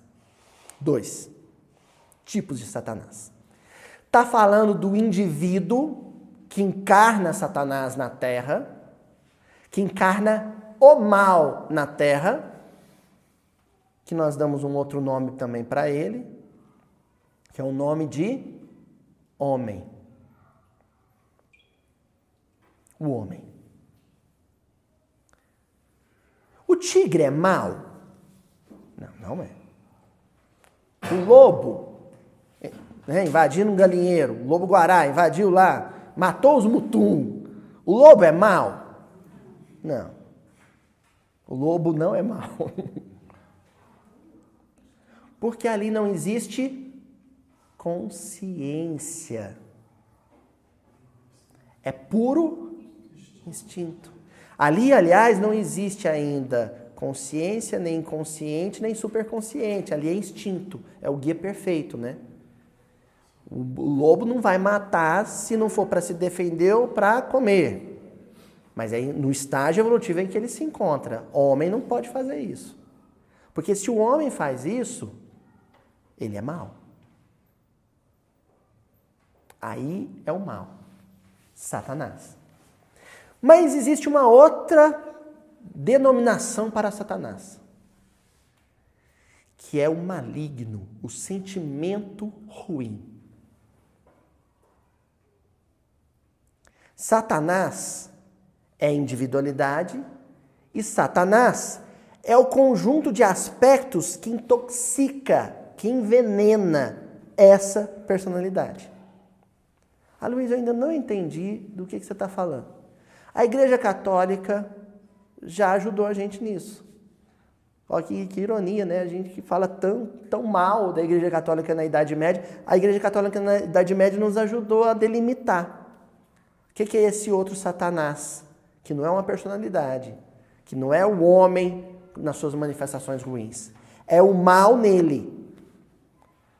Speaker 1: 2 tipos de Satanás. Está falando do indivíduo que encarna Satanás na terra, que encarna o mal na terra, que nós damos um outro nome também para ele, que é o nome de homem. O homem. O tigre é mau? Não, não é. O lobo, né, invadindo um galinheiro, o lobo-guará invadiu lá, matou os mutum. O lobo é mau? Não. O lobo não é mau. Porque ali não existe consciência. É puro instinto. Ali, aliás, não existe ainda consciência, nem inconsciente, nem superconsciente. Ali é instinto. É o guia perfeito, né? O lobo não vai matar se não for para se defender ou para comer. Mas é no estágio evolutivo em que ele se encontra. O homem não pode fazer isso. Porque se o homem faz isso, ele é mau. Aí é o mal. Satanás. Mas existe uma outra denominação para Satanás, que é o maligno, o sentimento ruim. Satanás é individualidade e Satanás é o conjunto de aspectos que intoxica, que envenena essa personalidade. Ah, Luiz, eu ainda não entendi do que você está falando. A Igreja Católica já ajudou a gente nisso. Olha que ironia, né? A gente que fala tão mal da Igreja Católica na Idade Média, a Igreja Católica na Idade Média nos ajudou a delimitar. O que é esse outro Satanás? Que não é uma personalidade, que não é o homem nas suas manifestações ruins. É o mal nele.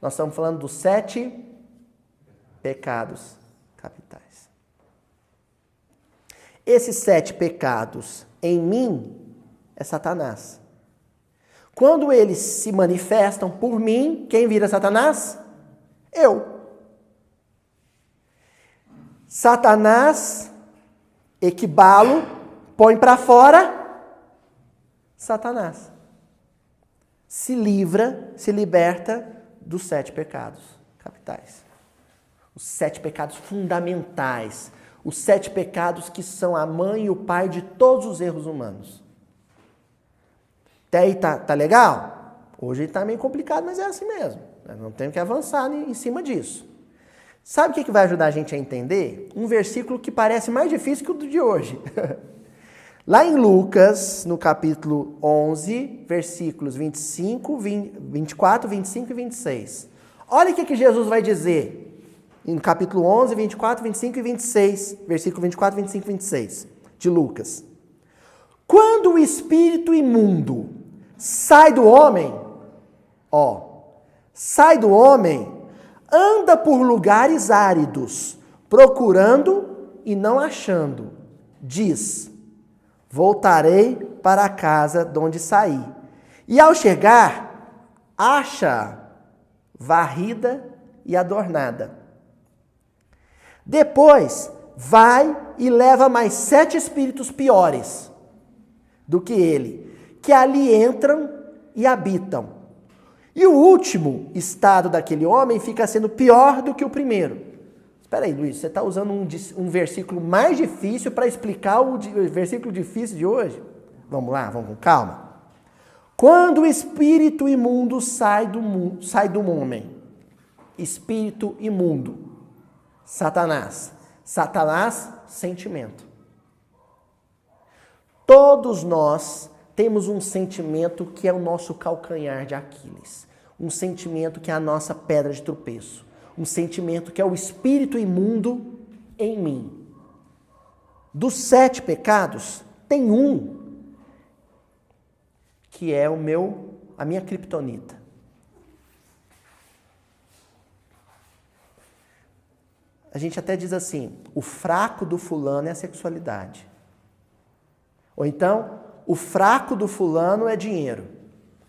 Speaker 1: Nós estamos falando dos 7 pecados capitais. Esses 7 pecados em mim é Satanás. Quando eles se manifestam por mim, quem vira Satanás? Eu. Satanás, equibalo, põe para fora, Satanás. Se livra, se liberta dos 7 pecados capitais. Os 7 pecados fundamentais. Os 7 pecados que são a mãe e o pai de todos os erros humanos. Até aí tá legal? Hoje está meio complicado, mas é assim mesmo. Nós não temos que avançar em cima disso. Sabe o que vai ajudar a gente a entender? Um versículo que parece mais difícil que o de hoje. Lá em Lucas, no capítulo 11, versículos 24, 25 e 26. Olha o que Jesus vai dizer. No capítulo 11, 24, 25 e 26, versículo 24, 25 e 26, de Lucas. Quando o espírito imundo sai do homem, sai do homem, anda por lugares áridos, procurando e não achando. Diz, voltarei para a casa de onde saí. E ao chegar, acha varrida e adornada. Depois, vai e leva mais 7 espíritos piores do que ele, que ali entram e habitam. E o último estado daquele homem fica sendo pior do que o primeiro. Espera aí, Luiz, você está usando um versículo mais difícil para explicar o versículo difícil de hoje? Vamos lá, vamos com calma. Quando o espírito imundo sai do homem, espírito imundo, Satanás. Satanás, sentimento. Todos nós temos um sentimento que é o nosso calcanhar de Aquiles. Um sentimento que é a nossa pedra de tropeço. Um sentimento que é o espírito imundo em mim. Dos 7 pecados, tem um que é a minha criptonita. A gente até diz assim, o fraco do fulano é a sexualidade. Ou então, o fraco do fulano é dinheiro.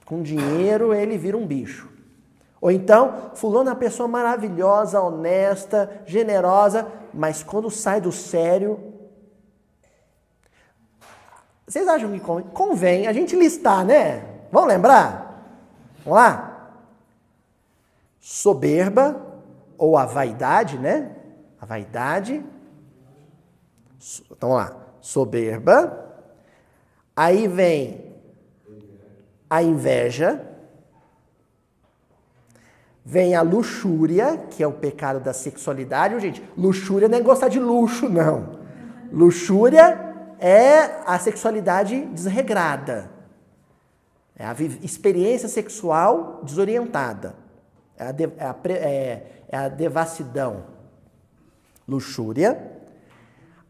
Speaker 1: Com dinheiro ele vira um bicho. Ou então, fulano é uma pessoa maravilhosa, honesta, generosa, mas quando sai do sério... Vocês acham que convém a gente listar, né? Vamos lembrar? Vamos lá? Soberba, ou a vaidade, né? A vaidade. Então, vamos lá. Soberba. Aí vem a inveja. Vem a luxúria, que é o pecado da sexualidade. Gente, luxúria não é gostar de luxo, não. Luxúria é a sexualidade desregrada. É a experiência sexual desorientada. É a devassidão. Luxúria.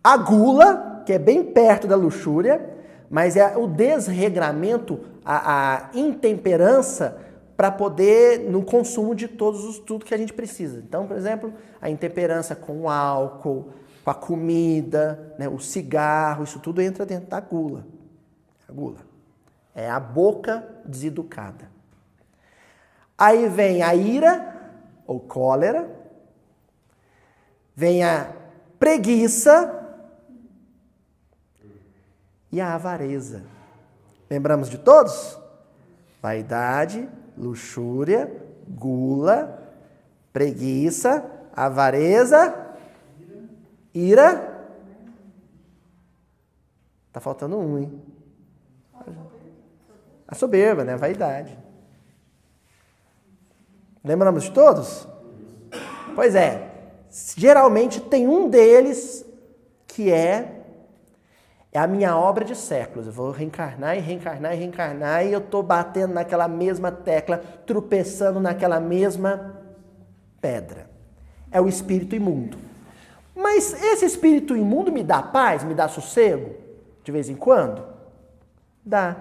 Speaker 1: A gula, que é bem perto da luxúria, mas é o desregramento, a intemperança para poder, no consumo de tudo que a gente precisa. Então, por exemplo, a intemperança com o álcool, com a comida, né, o cigarro, isso tudo entra dentro da gula. A gula. É a boca deseducada. Aí vem a ira, ou cólera. Vem a preguiça e a avareza. Lembramos de todos? Vaidade, luxúria, gula, preguiça, avareza, ira. Tá faltando um, hein? A soberba, né? A vaidade. Lembramos de todos? Pois é. Geralmente tem um deles que é a minha obra de séculos. Eu vou reencarnar e reencarnar e reencarnar e eu estou batendo naquela mesma tecla, tropeçando naquela mesma pedra. É o espírito imundo. Mas esse espírito imundo me dá paz, me dá sossego? De vez em quando? Dá.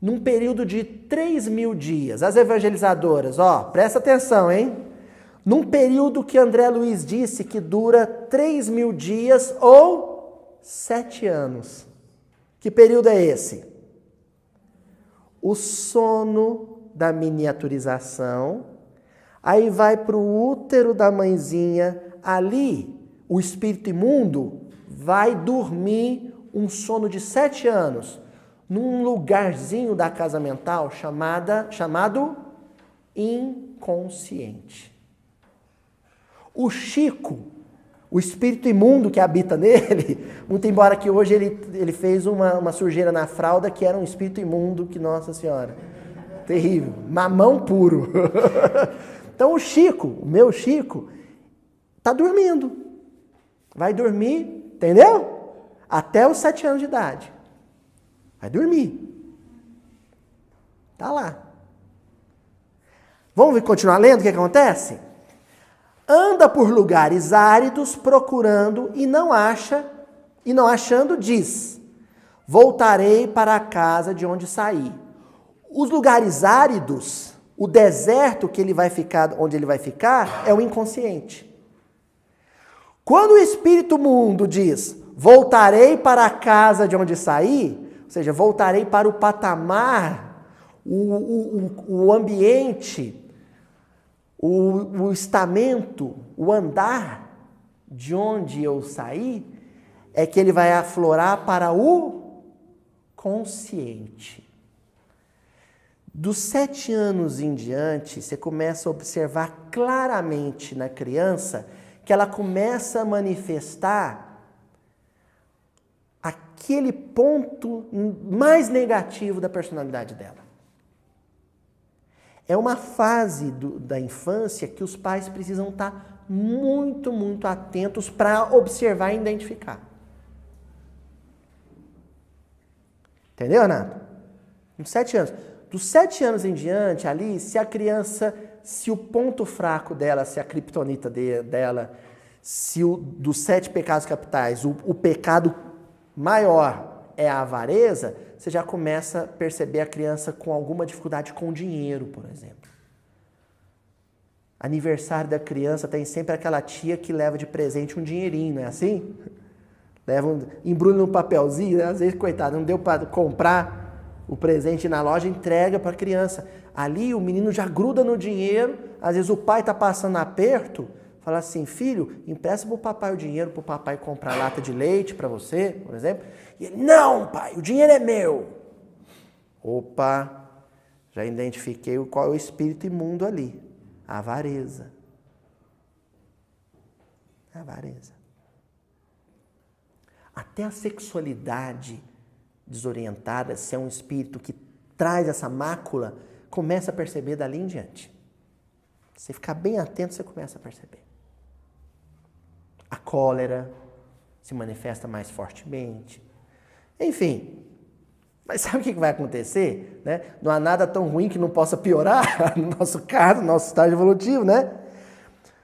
Speaker 1: Num período de 3.000 dias, as evangelizadoras, presta atenção, hein? Num período que André Luiz disse que dura 3.000 dias ou 7 anos. Que período é esse? O sono da miniaturização, aí vai para o útero da mãezinha, ali o espírito imundo vai dormir um sono de 7 anos, num lugarzinho da casa mental chamado inconsciente. O Chico, o espírito imundo que habita nele, muito embora que hoje ele fez uma sujeira na fralda que era um espírito imundo, que Nossa Senhora, terrível, mamão puro. Então o meu Chico, está dormindo. Vai dormir, entendeu? Até os 7 anos de idade. Vai dormir. Está lá. Vamos continuar lendo o que acontece? Anda por lugares áridos procurando e não acha, e não achando diz: voltarei para a casa de onde saí. Os lugares áridos, o deserto que ele vai ficar, onde ele vai ficar, é o inconsciente. Quando o espírito mundo diz: voltarei para a casa de onde saí, ou seja, voltarei para o patamar, o ambiente, o estamento, o andar de onde eu saí, é que ele vai aflorar para o consciente. Dos 7 anos em diante, você começa a observar claramente na criança que ela começa a manifestar aquele ponto mais negativo da personalidade dela. É uma fase da infância que os pais precisam estar muito, muito atentos para observar e identificar. Entendeu, Renato? Uns 7 anos. Dos 7 anos em diante, ali, se a criança, se o ponto fraco dela, se a criptonita dela, se dos 7 pecados capitais, o pecado maior é a avareza, você já começa a perceber a criança com alguma dificuldade com dinheiro, por exemplo. Aniversário da criança tem sempre aquela tia que leva de presente um dinheirinho, não é assim? Embrulha num papelzinho, né? Às vezes, coitado, não deu para comprar o presente na loja, entrega para a criança. Ali o menino já gruda no dinheiro, às vezes o pai está passando aperto, fala assim, filho, empresta para o papai o dinheiro, para o papai comprar lata de leite para você, por exemplo. E ele, não pai, o dinheiro é meu. Opa, já identifiquei qual é o espírito imundo ali. A avareza. A avareza. Até a sexualidade desorientada, se é um espírito que traz essa mácula, começa a perceber dali em diante. Você ficar bem atento, você começa a perceber. A cólera se manifesta mais fortemente. Enfim, mas sabe o que vai acontecer? Né? Não há nada tão ruim que não possa piorar, no nosso caso, no nosso estágio evolutivo, né?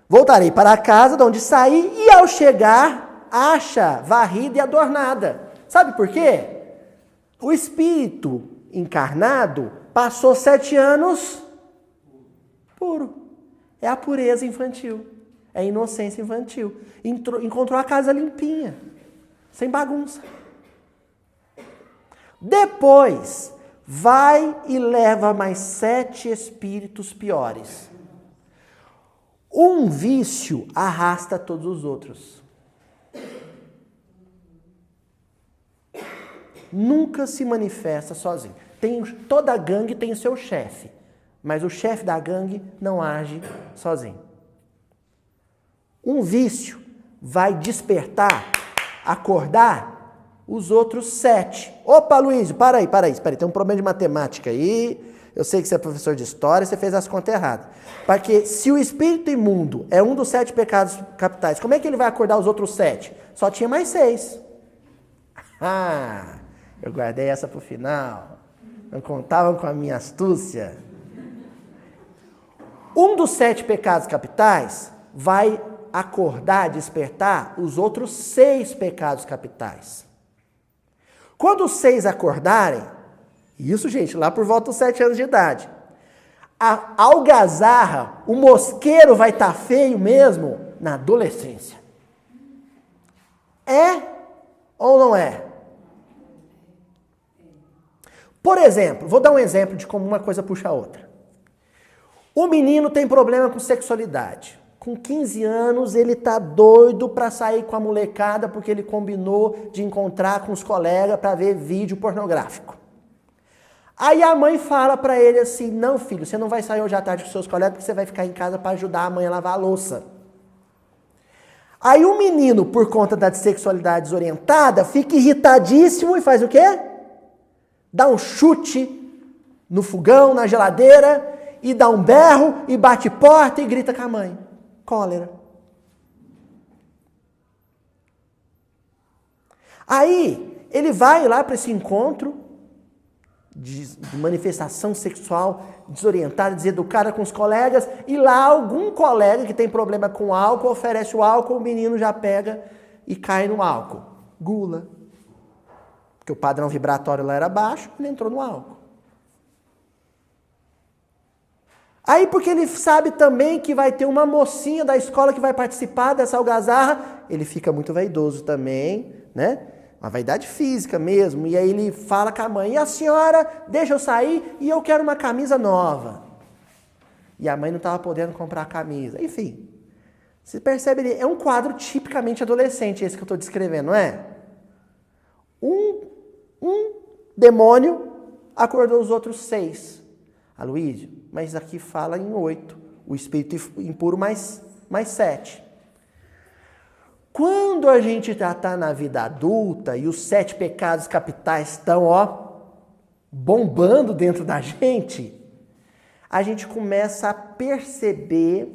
Speaker 1: Voltarei para a casa de onde saí e ao chegar, acha varrida e adornada. Sabe por quê? O espírito encarnado passou 7 anos puro. É a pureza infantil. É a inocência infantil. Encontrou a casa limpinha, sem bagunça. Depois, vai e leva mais 7 espíritos piores. Um vício arrasta todos os outros. Nunca se manifesta sozinho. Toda gangue tem o seu chefe, mas o chefe da gangue não age sozinho. Um vício vai despertar, acordar os outros 7. Opa, Luiz, para aí, tem um problema de matemática aí. Eu sei que você é professor de história, você fez as contas erradas. Porque se o espírito imundo é um dos 7 pecados capitais, como é que ele vai acordar os outros 7? Só tinha mais 6. Eu guardei essa para o final. Não contavam com a minha astúcia. Um dos 7 pecados capitais vai acordar, despertar os outros 6 pecados capitais. Quando os 6 acordarem, isso, gente, lá por volta dos 7 anos de idade, a algazarra, o mosqueiro vai estar feio mesmo na adolescência. É ou não é? Por exemplo, vou dar um exemplo de como uma coisa puxa a outra. O menino tem problema com sexualidade. Com 15 anos, ele tá doido para sair com a molecada porque ele combinou de encontrar com os colegas para ver vídeo pornográfico. Aí a mãe fala para ele assim, não filho, você não vai sair hoje à tarde com seus colegas porque você vai ficar em casa para ajudar a mãe a lavar a louça. Aí o menino, por conta da sexualidade desorientada, fica irritadíssimo e faz o quê? Dá um chute no fogão, na geladeira, e dá um berro, e bate porta e grita com a mãe. Cólera. Aí, ele vai lá para esse encontro de manifestação sexual desorientada, deseducada com os colegas, e lá algum colega que tem problema com álcool oferece o álcool, o menino já pega e cai no álcool. Gula. Porque o padrão vibratório lá era baixo, ele entrou no álcool. Aí porque ele sabe também que vai ter uma mocinha da escola que vai participar dessa algazarra, ele fica muito vaidoso também, né? Uma vaidade física mesmo. E aí ele fala com a mãe, e a senhora deixa eu sair e eu quero uma camisa nova. E a mãe não estava podendo comprar a camisa. Enfim, você percebe, é um quadro tipicamente adolescente esse que eu estou descrevendo, não é? Um demônio acordou os outros 6. Aloísio, mas aqui fala em 8. O espírito impuro mais 7. Quando a gente já está na vida adulta e os 7 pecados capitais estão, bombando dentro da gente, a gente começa a perceber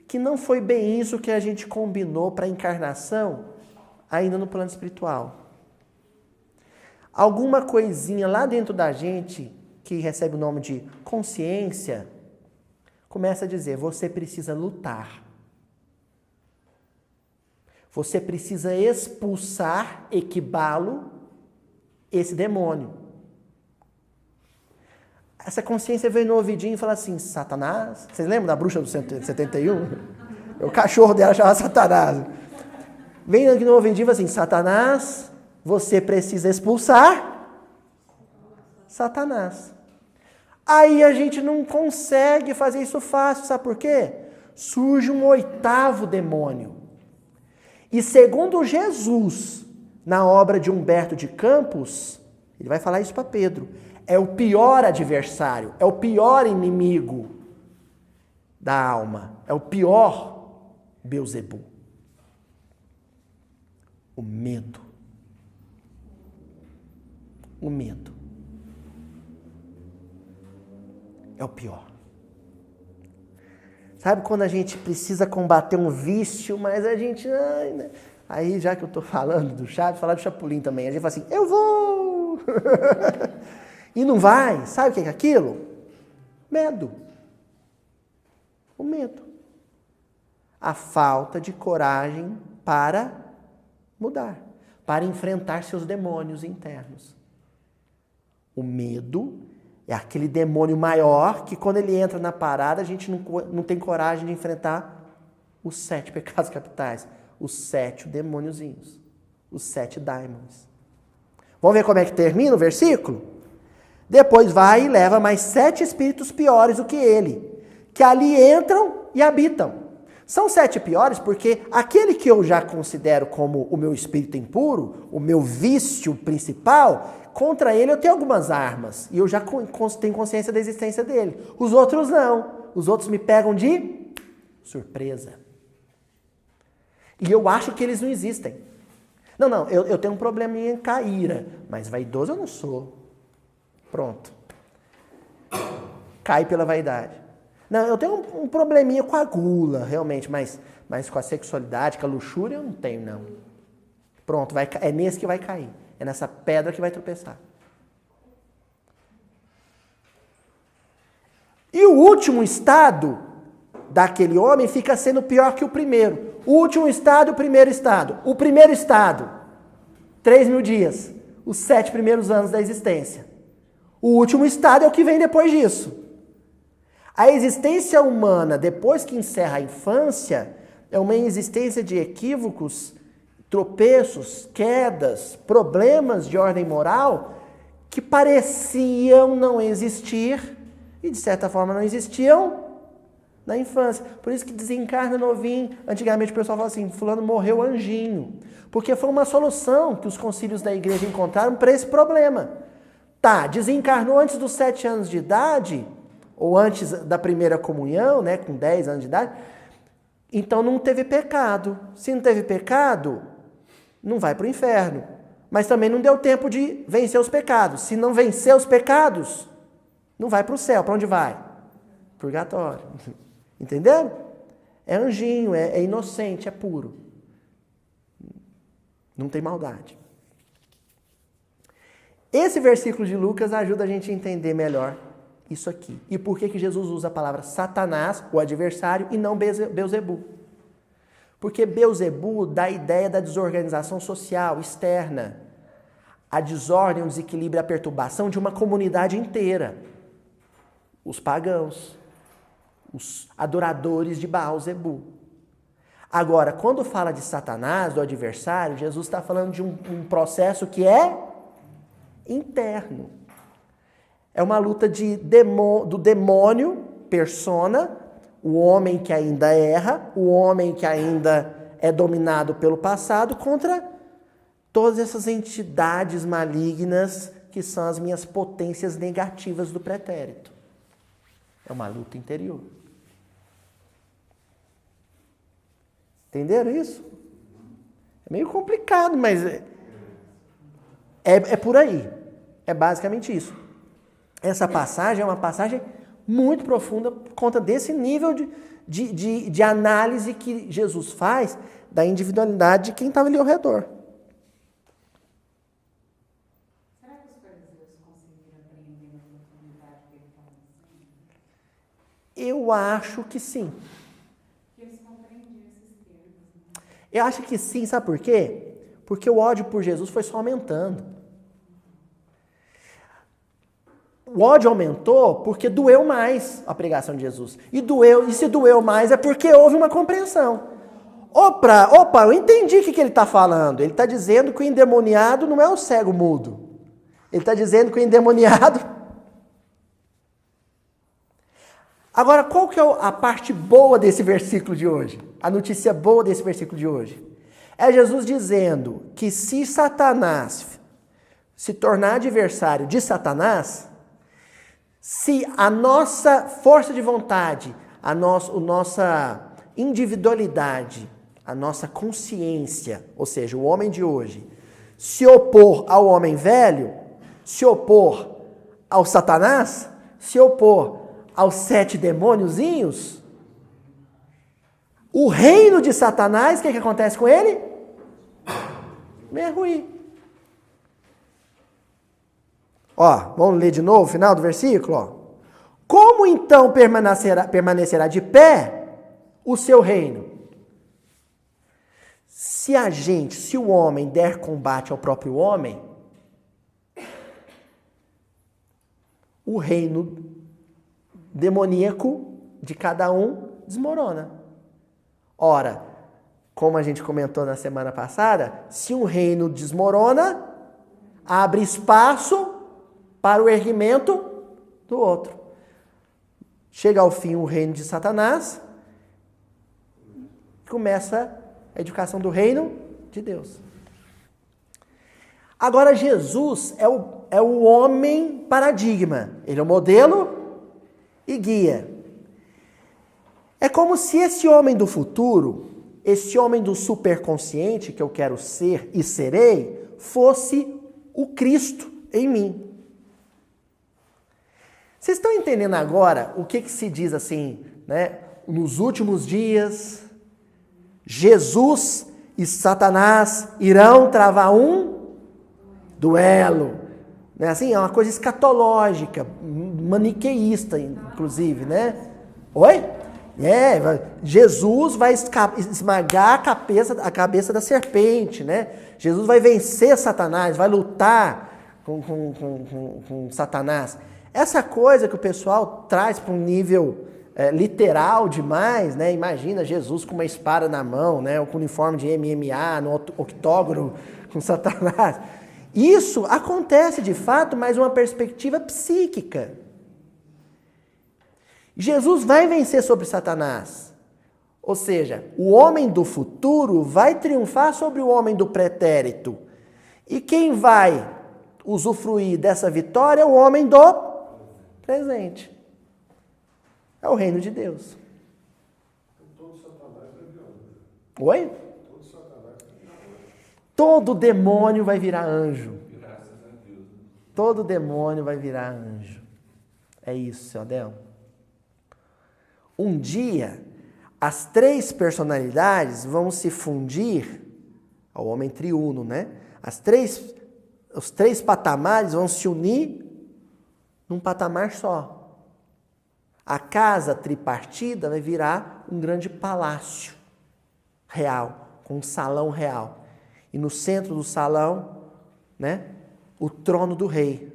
Speaker 1: que não foi bem isso que a gente combinou para a encarnação ainda no plano espiritual. Alguma coisinha lá dentro da gente, que recebe o nome de consciência, começa a dizer, você precisa lutar. Você precisa expulsar, equibá-lo, esse demônio. Essa consciência veio no ouvidinho e fala assim, Satanás, vocês lembram da bruxa do 71? O cachorro dela chamava Satanás. Vem aqui no ouvidinho e fala assim, Satanás, você precisa expulsar Satanás. Aí a gente não consegue fazer isso fácil, sabe por quê? Surge um 8º demônio. E segundo Jesus, na obra de Humberto de Campos, ele vai falar isso para Pedro, é o pior adversário, é o pior inimigo da alma, é o pior Beelzebul. O medo. O medo. É o pior. Sabe quando a gente precisa combater um vício, mas a gente... Aí, já que eu estou falando do Chaves, falar do Chapolin também. A gente fala assim, eu vou! E não vai. Sabe o que é aquilo? Medo. O medo. A falta de coragem para mudar. Para enfrentar seus demônios internos. O medo é aquele demônio maior que quando ele entra na parada, a gente não tem coragem de enfrentar os 7 pecados capitais. Os 7 demôniozinhos. Os 7 daimons. Vamos ver como é que termina o versículo? Depois vai e leva mais 7 espíritos piores do que ele, que ali entram e habitam. São 7 piores porque aquele que eu já considero como o meu espírito impuro, o meu vício principal, contra ele eu tenho algumas armas. E eu já tenho consciência da existência dele. Os outros não. Os outros me pegam de surpresa. E eu acho que eles não existem. Não, eu tenho um probleminha em caíra. Mas vaidoso eu não sou. Pronto. Cai pela vaidade. Não, eu tenho um probleminha com a gula, realmente. Mas com a sexualidade, com a luxúria, eu não tenho, não. Pronto, é nesse que vai cair. É nessa pedra que vai tropeçar. E o último estado daquele homem fica sendo pior que o primeiro. O último estado e o primeiro estado. O primeiro estado, 3.000 dias. Os 7 primeiros anos da existência. O último estado é o que vem depois disso. A existência humana, depois que encerra a infância, é uma existência de equívocos, tropeços, quedas, problemas de ordem moral que pareciam não existir e de certa forma não existiam na infância. Por isso que desencarna novinho. Antigamente o pessoal fala assim, fulano morreu anjinho. Porque foi uma solução que os concílios da igreja encontraram para esse problema. Tá, desencarnou antes dos 7 anos de idade, ou antes da primeira comunhão, né, com 10 anos de idade, então não teve pecado. Se não teve pecado, não vai para o inferno. Mas também não deu tempo de vencer os pecados. Se não vencer os pecados, não vai para o céu. Para onde vai? Purgatório. Entenderam? É anjinho, é inocente, é puro. Não tem maldade. Esse versículo de Lucas ajuda a gente a entender melhor isso aqui. E por que Jesus usa a palavra Satanás, o adversário, e não Beelzebul? Porque Beelzebul dá a ideia da desorganização social externa, a desordem, o desequilíbrio, a perturbação de uma comunidade inteira. Os pagãos, os adoradores de Baal-Zebul. Agora, quando fala de Satanás, do adversário, Jesus está falando de um processo que é interno. É uma luta do demônio, persona, o homem que ainda erra, o homem que ainda é dominado pelo passado, contra todas essas entidades malignas que são as minhas potências negativas do pretérito. É uma luta interior. Entenderam isso? É meio complicado, mas é por aí. É basicamente isso. Essa passagem é uma passagem muito profunda por conta desse nível de análise que Jesus faz da individualidade de quem estava ali ao redor.
Speaker 2: Será que os fariseus conseguiram aprender na profundidade que ele estava dizendo?
Speaker 1: Eu acho que sim.
Speaker 2: Que eles compreendiam esses termos, né?
Speaker 1: Eu acho que sim, sabe por quê? Porque o ódio por Jesus foi só aumentando. O ódio aumentou porque doeu mais a pregação de Jesus. E se doeu mais é porque houve uma compreensão. Opa, eu entendi o que ele está falando. Ele está dizendo que o endemoniado não é o cego mudo. Ele está dizendo que o endemoniado... Agora, qual que é a parte boa desse versículo de hoje? A notícia boa desse versículo de hoje? É Jesus dizendo que se Satanás se tornar adversário de Satanás, se a nossa força de vontade, a nossa individualidade, a nossa consciência, ou seja, o homem de hoje, se opor ao homem velho, se opor ao Satanás, se opor aos 7 demôniozinhos, o reino de Satanás, o que acontece com ele? Vem ruir. Ó, vamos ler de novo o final do versículo? Ó. Como então permanecerá de pé o seu reino? Se o homem der combate ao próprio homem, o reino demoníaco de cada um desmorona. Ora, como a gente comentou na semana passada, se um reino desmorona, abre espaço para o erguimento do outro. Chega ao fim o reino de Satanás, começa a educação do reino de Deus. Agora Jesus é o homem paradigma. Ele é o modelo e guia. É como se esse homem do futuro, esse homem do superconsciente que eu quero ser e serei, fosse o Cristo em mim. Vocês estão entendendo agora o que se diz assim, né? Nos últimos dias, Jesus e Satanás irão travar um duelo. Né? Assim, é uma coisa escatológica, maniqueísta, inclusive, né? Oi? Jesus vai esmagar a cabeça da serpente, né? Jesus vai vencer Satanás, vai lutar com Satanás. Essa coisa que o pessoal traz para um nível literal demais, né? Imagina Jesus com uma espada na mão, né? Ou com uniforme de MMA, no octógono com Satanás. Isso acontece de fato, mas uma perspectiva psíquica. Jesus vai vencer sobre Satanás. Ou seja, o homem do futuro vai triunfar sobre o homem do pretérito. E quem vai usufruir dessa vitória é o homem do presente. É o reino de Deus.
Speaker 3: Todo Satanás vai virar anjo.
Speaker 1: Oi?
Speaker 3: Todo Satanás vai virar anjo.
Speaker 1: Todo demônio vai virar anjo.
Speaker 4: Graças a Deus.
Speaker 1: Todo demônio vai virar anjo. É isso, seu Adel. Um dia, as 3 personalidades vão se fundir ao homem triuno, né? Os 3 patamares vão se unir num patamar só. A casa tripartida vai virar um grande palácio real, com um salão real. E no centro do salão, né, o trono do rei.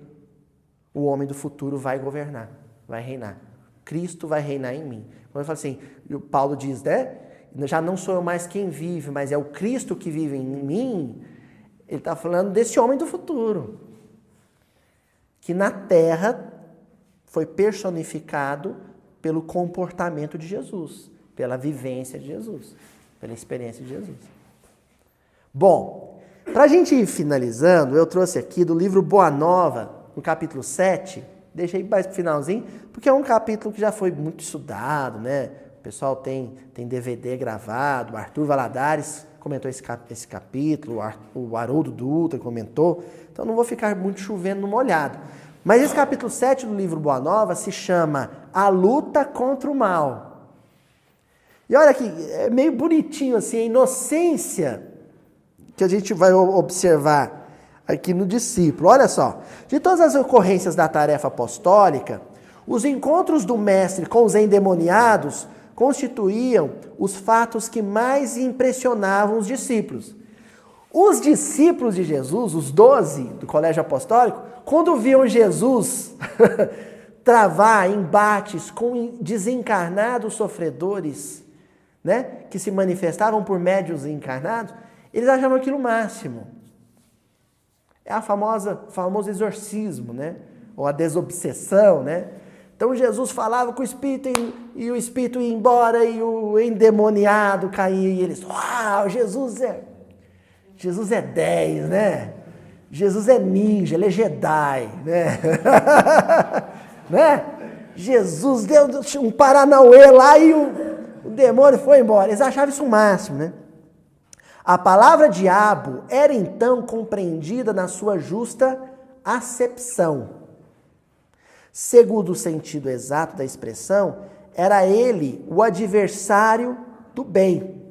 Speaker 1: O homem do futuro vai governar, vai reinar. Cristo vai reinar em mim. Quando eu falo assim, o Paulo diz, né? Já não sou eu mais quem vive, mas é o Cristo que vive em mim. Ele está falando desse homem do futuro. Que na terra foi personificado pelo comportamento de Jesus, pela vivência de Jesus, pela experiência de Jesus. Bom, para a gente ir finalizando, eu trouxe aqui do livro Boa Nova, no capítulo 7, deixei mais pro finalzinho, porque é um capítulo que já foi muito estudado, né? O pessoal tem DVD gravado, o Arthur Valadares comentou esse capítulo, o Haroldo Dutra comentou, então não vou ficar muito chovendo no molhado. Mas esse capítulo 7 do livro Boa Nova se chama A Luta contra o Mal. E olha aqui, é meio bonitinho assim, a inocência que a gente vai observar aqui no discípulo. Olha só, de todas as ocorrências da tarefa apostólica, os encontros do mestre com os endemoniados constituíam os fatos que mais impressionavam os discípulos. Os discípulos de Jesus, os 12 do colégio apostólico, quando viam Jesus travar embates com desencarnados sofredores, né, que se manifestavam por médiuns encarnados, eles achavam aquilo o máximo. É famoso exorcismo, né? Ou a desobsessão, né? Então Jesus falava com o espírito e o espírito ia embora e o endemoniado caía e eles, uau, Jesus é 10, né? Jesus é ninja, ele é Jedi, né? Né? Jesus deu um paranauê lá e o demônio foi embora. Eles achavam isso o máximo, né? A palavra diabo era então compreendida na sua justa acepção. Segundo o sentido exato da expressão, era ele o adversário do bem.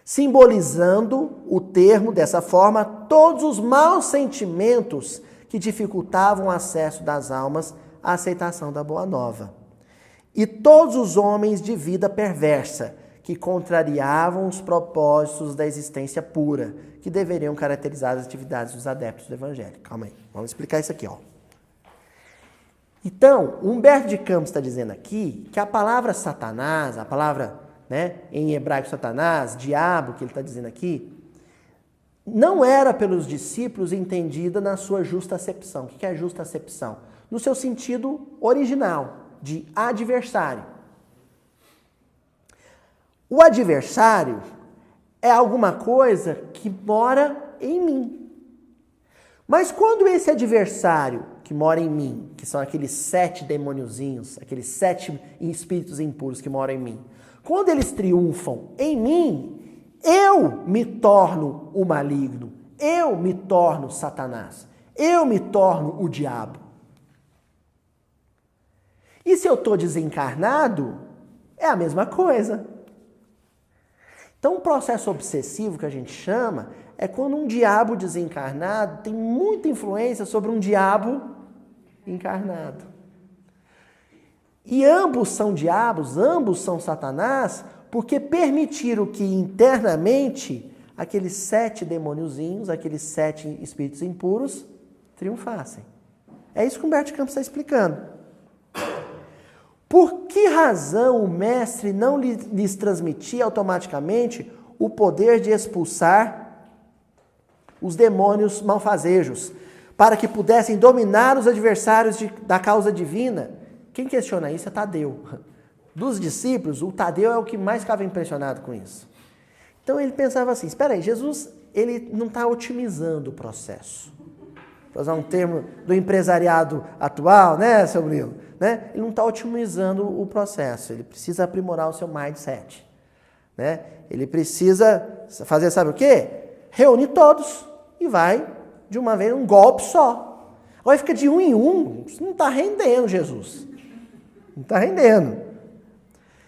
Speaker 1: Simbolizando o termo, dessa forma, todos os maus sentimentos que dificultavam o acesso das almas à aceitação da Boa Nova. E todos os homens de vida perversa, que contrariavam os propósitos da existência pura, que deveriam caracterizar as atividades dos adeptos do Evangelho. Calma aí, vamos explicar isso aqui, ó. Então, Humberto de Campos está dizendo aqui que a palavra Satanás, a palavra, né, em hebraico Satanás, diabo, que ele está dizendo aqui, não era pelos discípulos entendida na sua justa acepção. O que é justa acepção? No seu sentido original, de adversário. O adversário é alguma coisa que mora em mim. Mas quando esse adversário que mora em mim, que são aqueles 7 demôniozinhos, aqueles 7 espíritos impuros que moram em mim, quando eles triunfam em mim, eu me torno o maligno, eu me torno Satanás, eu me torno o diabo. E se eu estou desencarnado, é a mesma coisa. Então, o processo obsessivo que a gente chama é quando um diabo desencarnado tem muita influência sobre um diabo encarnado. E ambos são diabos, ambos são Satanás, porque permitiram que internamente aqueles 7 demôniozinhos, aqueles 7 espíritos impuros, triunfassem. É isso que Humberto de Campos está explicando. Por que razão o mestre não lhes transmitia automaticamente o poder de expulsar os demônios malfazejos, para que pudessem dominar os adversários da causa divina? Quem questiona isso é Tadeu. Dos discípulos, o Tadeu é o que mais ficava impressionado com isso. Então ele pensava assim, espera aí, Jesus ele não está otimizando o processo. Para usar um termo do empresariado atual, né, seu Murilo? Né? Ele não está otimizando o processo, ele precisa aprimorar o seu mindset. Né? Ele precisa fazer, sabe o quê? Reúne todos e vai, de uma vez, um golpe só. Agora fica de um em um, isso não está rendendo, Jesus. Não está rendendo.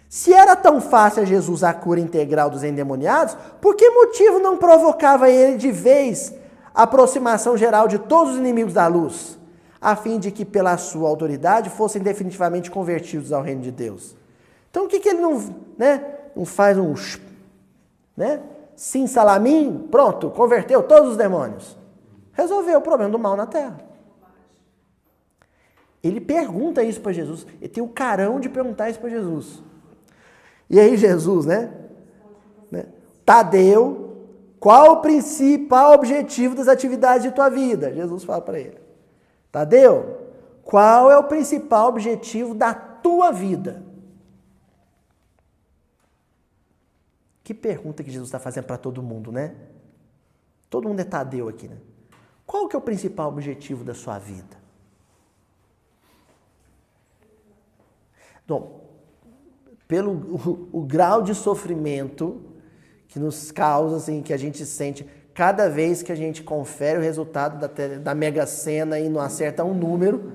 Speaker 1: Se era tão fácil a Jesus a cura integral dos endemoniados, por que motivo não provocava ele de vez a aproximação geral de todos os inimigos da luz, a fim de que, pela sua autoridade, fossem definitivamente convertidos ao reino de Deus? Então, o que ele não faz um... né? Sim, salamim, pronto, converteu todos os demônios. Resolveu o problema do mal na Terra. Ele pergunta isso para Jesus. Ele tem o carão de perguntar isso para Jesus. E aí Jesus, né? Tadeu, qual o principal objetivo das atividades de tua vida? Jesus fala para ele. Tadeu, qual é o principal objetivo da tua vida? Que pergunta que Jesus está fazendo para todo mundo, né? Todo mundo é Tadeu aqui, né? Qual que é o principal objetivo da sua vida? Então, pelo o grau de sofrimento que nos causa, assim, que a gente sente cada vez que a gente confere o resultado da Mega Sena e não acerta um número,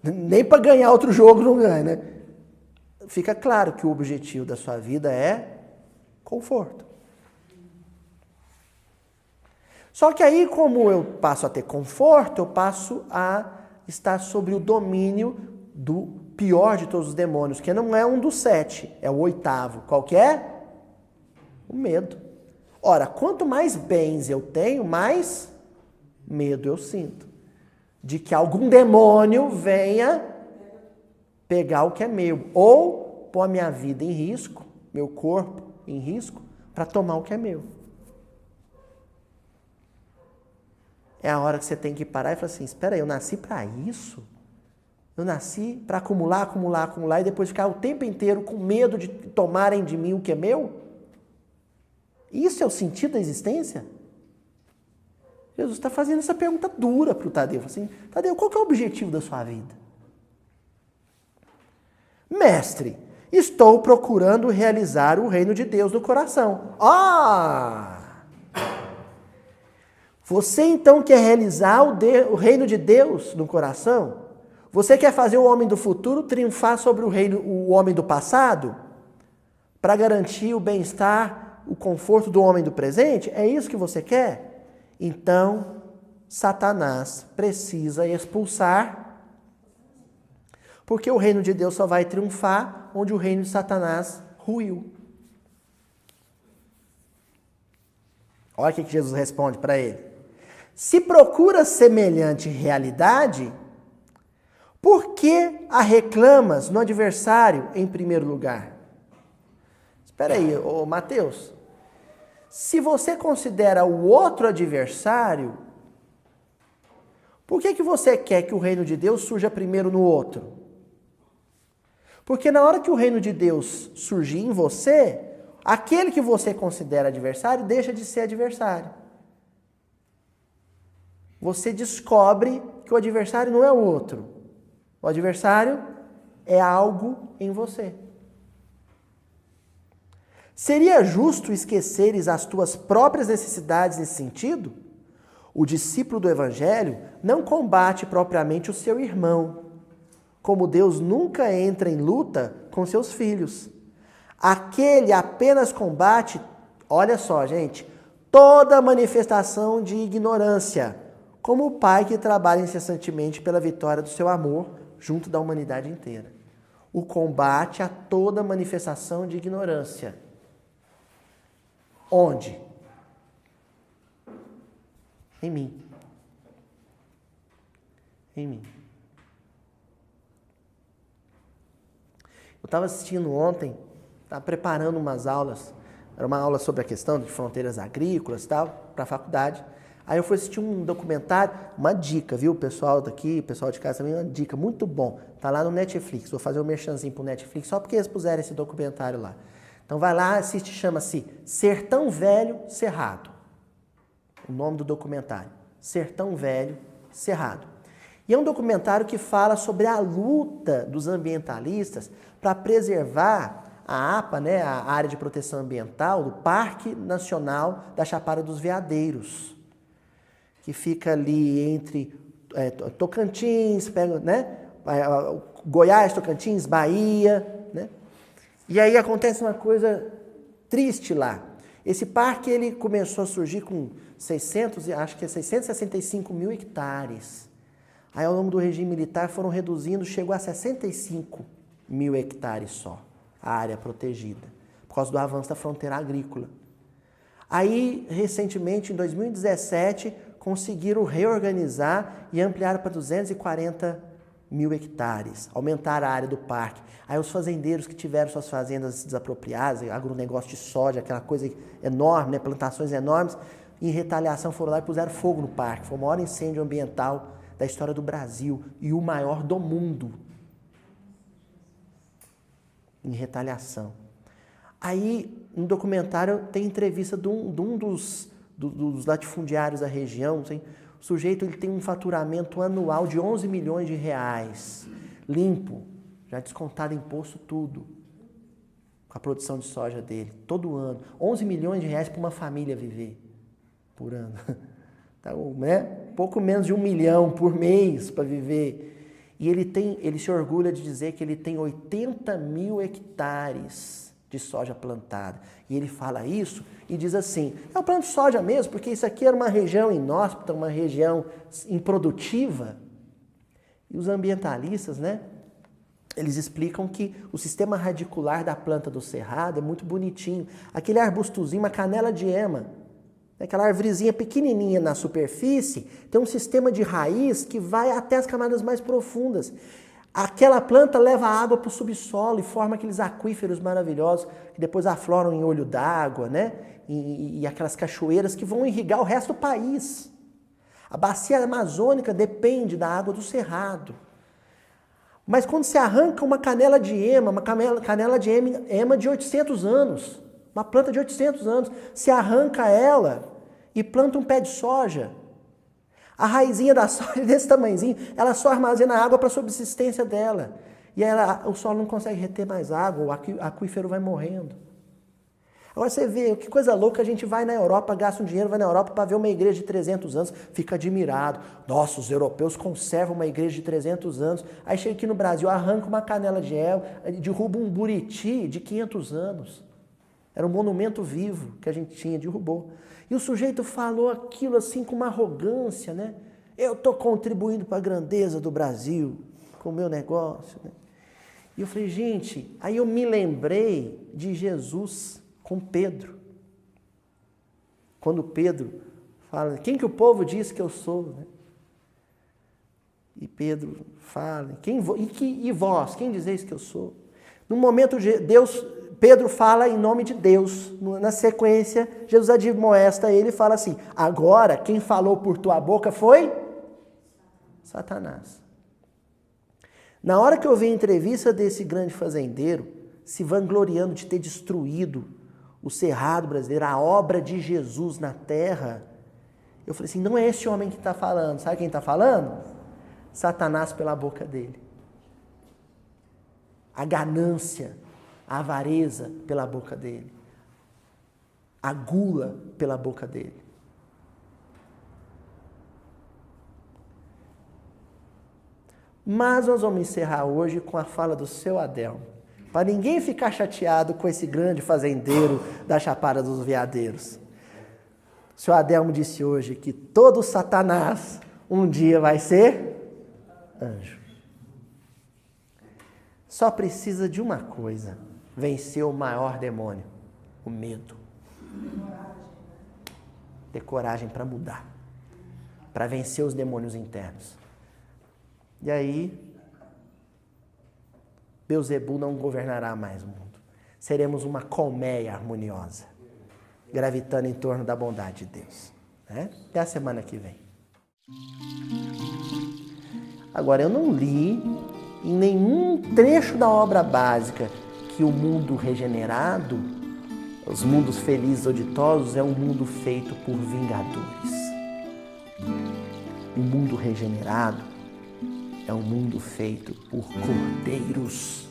Speaker 1: nem para ganhar outro jogo não ganha, né? Fica claro que o objetivo da sua vida é conforto. Só que aí, como eu passo a ter conforto, eu passo a estar sob o domínio do pior de todos os demônios, que não é um dos 7, é o 8º. Qual que é? O medo. Ora, quanto mais bens eu tenho, mais medo eu sinto. De que algum demônio venha pegar o que é meu. Ou pôr a minha vida em risco, meu corpo em risco, para tomar o que é meu. É a hora que você tem que parar e falar assim, espera aí, eu nasci para isso? Eu nasci para acumular e depois ficar o tempo inteiro com medo de tomarem de mim o que é meu? Isso é o sentido da existência? Jesus está fazendo essa pergunta dura para o Tadeu. Assim, Tadeu, qual que é o objetivo da sua vida? Mestre, estou procurando realizar o reino de Deus no coração. Você então quer realizar o reino de Deus no coração? Você quer fazer o homem do futuro triunfar sobre o homem do passado? Para garantir o bem-estar, o conforto do homem do presente? É isso que você quer? Então, Satanás precisa expulsar, porque o reino de Deus só vai triunfar onde o reino de Satanás ruiu. Olha o que Jesus responde para ele. Se procura semelhante realidade, por que a reclamas no adversário em primeiro lugar? Espera aí, Mateus. Se você considera o outro adversário, por que você quer que o reino de Deus surja primeiro no outro? Porque na hora que o reino de Deus surgir em você, aquele que você considera adversário deixa de ser adversário. Você descobre que o adversário não é o outro. O adversário é algo em você. Seria justo esqueceres as tuas próprias necessidades nesse sentido? O discípulo do Evangelho não combate propriamente o seu irmão, como Deus nunca entra em luta com seus filhos. Aquele apenas combate, olha só, gente, toda manifestação de ignorância, como o pai que trabalha incessantemente pela vitória do seu amor junto da humanidade inteira. O combate a toda manifestação de ignorância. Onde? Em mim. Em mim. Eu estava assistindo ontem, estava preparando umas aulas, era uma aula sobre a questão de fronteiras agrícolas e tal, para a faculdade. Aí eu fui assistir um documentário, uma dica, viu, pessoal daqui, pessoal de casa também, uma dica muito bom. Tá lá no Netflix, vou fazer um merchanzinho pro Netflix, só porque eles puseram esse documentário lá. Então vai lá, assiste, chama-se Sertão Velho, Cerrado. O nome do documentário, Sertão Velho, Cerrado. E é um documentário que fala sobre a luta dos ambientalistas para preservar a APA, né, a Área de Proteção Ambiental, do Parque Nacional da Chapada dos Veadeiros, que fica ali entre Tocantins, né, Goiás, Tocantins, Bahia, né? E aí acontece uma coisa triste lá. Esse parque ele começou a surgir com 665 mil hectares. Aí ao longo do regime militar foram reduzindo, chegou a 65 mil hectares só, a área protegida, por causa do avanço da fronteira agrícola. Aí, recentemente, em 2017, conseguiram reorganizar e ampliar para 240 mil hectares, aumentar a área do parque. Aí os fazendeiros que tiveram suas fazendas desapropriadas, agronegócio de soja, aquela coisa enorme, né, plantações enormes, em retaliação foram lá e puseram fogo no parque. Foi o maior incêndio ambiental da história do Brasil e o maior do mundo, em retaliação. Aí, no documentário, tem entrevista de um dos latifundiários da região. Assim, o sujeito ele tem um faturamento anual de 11 milhões de reais, limpo. já descontado imposto tudo, com a produção de soja dele, todo ano. 11 milhões de reais para uma família viver por ano. Então, né? Pouco menos de 1 milhão por mês para viver. E ele se orgulha de dizer que ele tem 80 mil hectares de soja plantada. E ele fala isso e diz assim, eu planto soja mesmo, porque isso aqui era uma região inóspita, uma região improdutiva. E os ambientalistas, né? Eles explicam que o sistema radicular da planta do cerrado é muito bonitinho. Aquele arbustozinho, uma canela de ema, aquela arvorezinha pequenininha na superfície, tem um sistema de raiz que vai até as camadas mais profundas. Aquela planta leva água para o subsolo e forma aqueles aquíferos maravilhosos que depois afloram em olho d'água, né? E aquelas cachoeiras que vão irrigar o resto do país. A bacia amazônica depende da água do cerrado. Mas quando se arranca uma canela de ema, de 800 anos, uma planta de 800 anos, se arranca ela e planta um pé de soja, a raizinha da soja desse tamanhozinho, ela só armazena água para a subsistência dela. E o solo não consegue reter mais água, o aquífero vai morrendo. Agora você vê, que coisa louca, a gente vai na Europa, gasta um dinheiro, vai na Europa para ver uma igreja de 300 anos, fica admirado. Nossa, os europeus conservam uma igreja de 300 anos. Aí chega aqui no Brasil, arranca uma canela de ema, derruba um buriti de 500 anos. Era um monumento vivo que a gente tinha, derrubou. E o sujeito falou aquilo assim com uma arrogância, né? Eu estou contribuindo para a grandeza do Brasil com o meu negócio, né? E eu falei, gente, aí eu me lembrei de Jesus com Pedro. Quando Pedro fala, quem que o povo diz que eu sou? Né? E Pedro fala, e vós, quem dizeis que eu sou? No momento, Pedro fala em nome de Deus. Na sequência, Jesus admoesta ele e fala assim, agora quem falou por tua boca foi Satanás. Na hora que eu vi a entrevista desse grande fazendeiro, se vangloriando de ter destruído o cerrado brasileiro, a obra de Jesus na terra, eu falei assim, não é esse homem que está falando. Sabe quem está falando? Satanás pela boca dele. A ganância, a avareza pela boca dele. A gula pela boca dele. Mas nós vamos encerrar hoje com a fala do seu Adelmo. Para ninguém ficar chateado com esse grande fazendeiro da Chapada dos Veadeiros. O seu Adelmo disse hoje que todo Satanás um dia vai ser anjo. Só precisa de uma coisa, vencer o maior demônio, o medo. Ter coragem para mudar, para vencer os demônios internos. E aí, Beelzebu não governará mais o mundo. Seremos uma colmeia harmoniosa, gravitando em torno da bondade de Deus. Né? Até a semana que vem. Agora, eu não li em nenhum trecho da obra básica que o mundo regenerado, os mundos felizes ou ditosos, é um mundo feito por vingadores. O mundo regenerado é um mundo feito por cordeiros.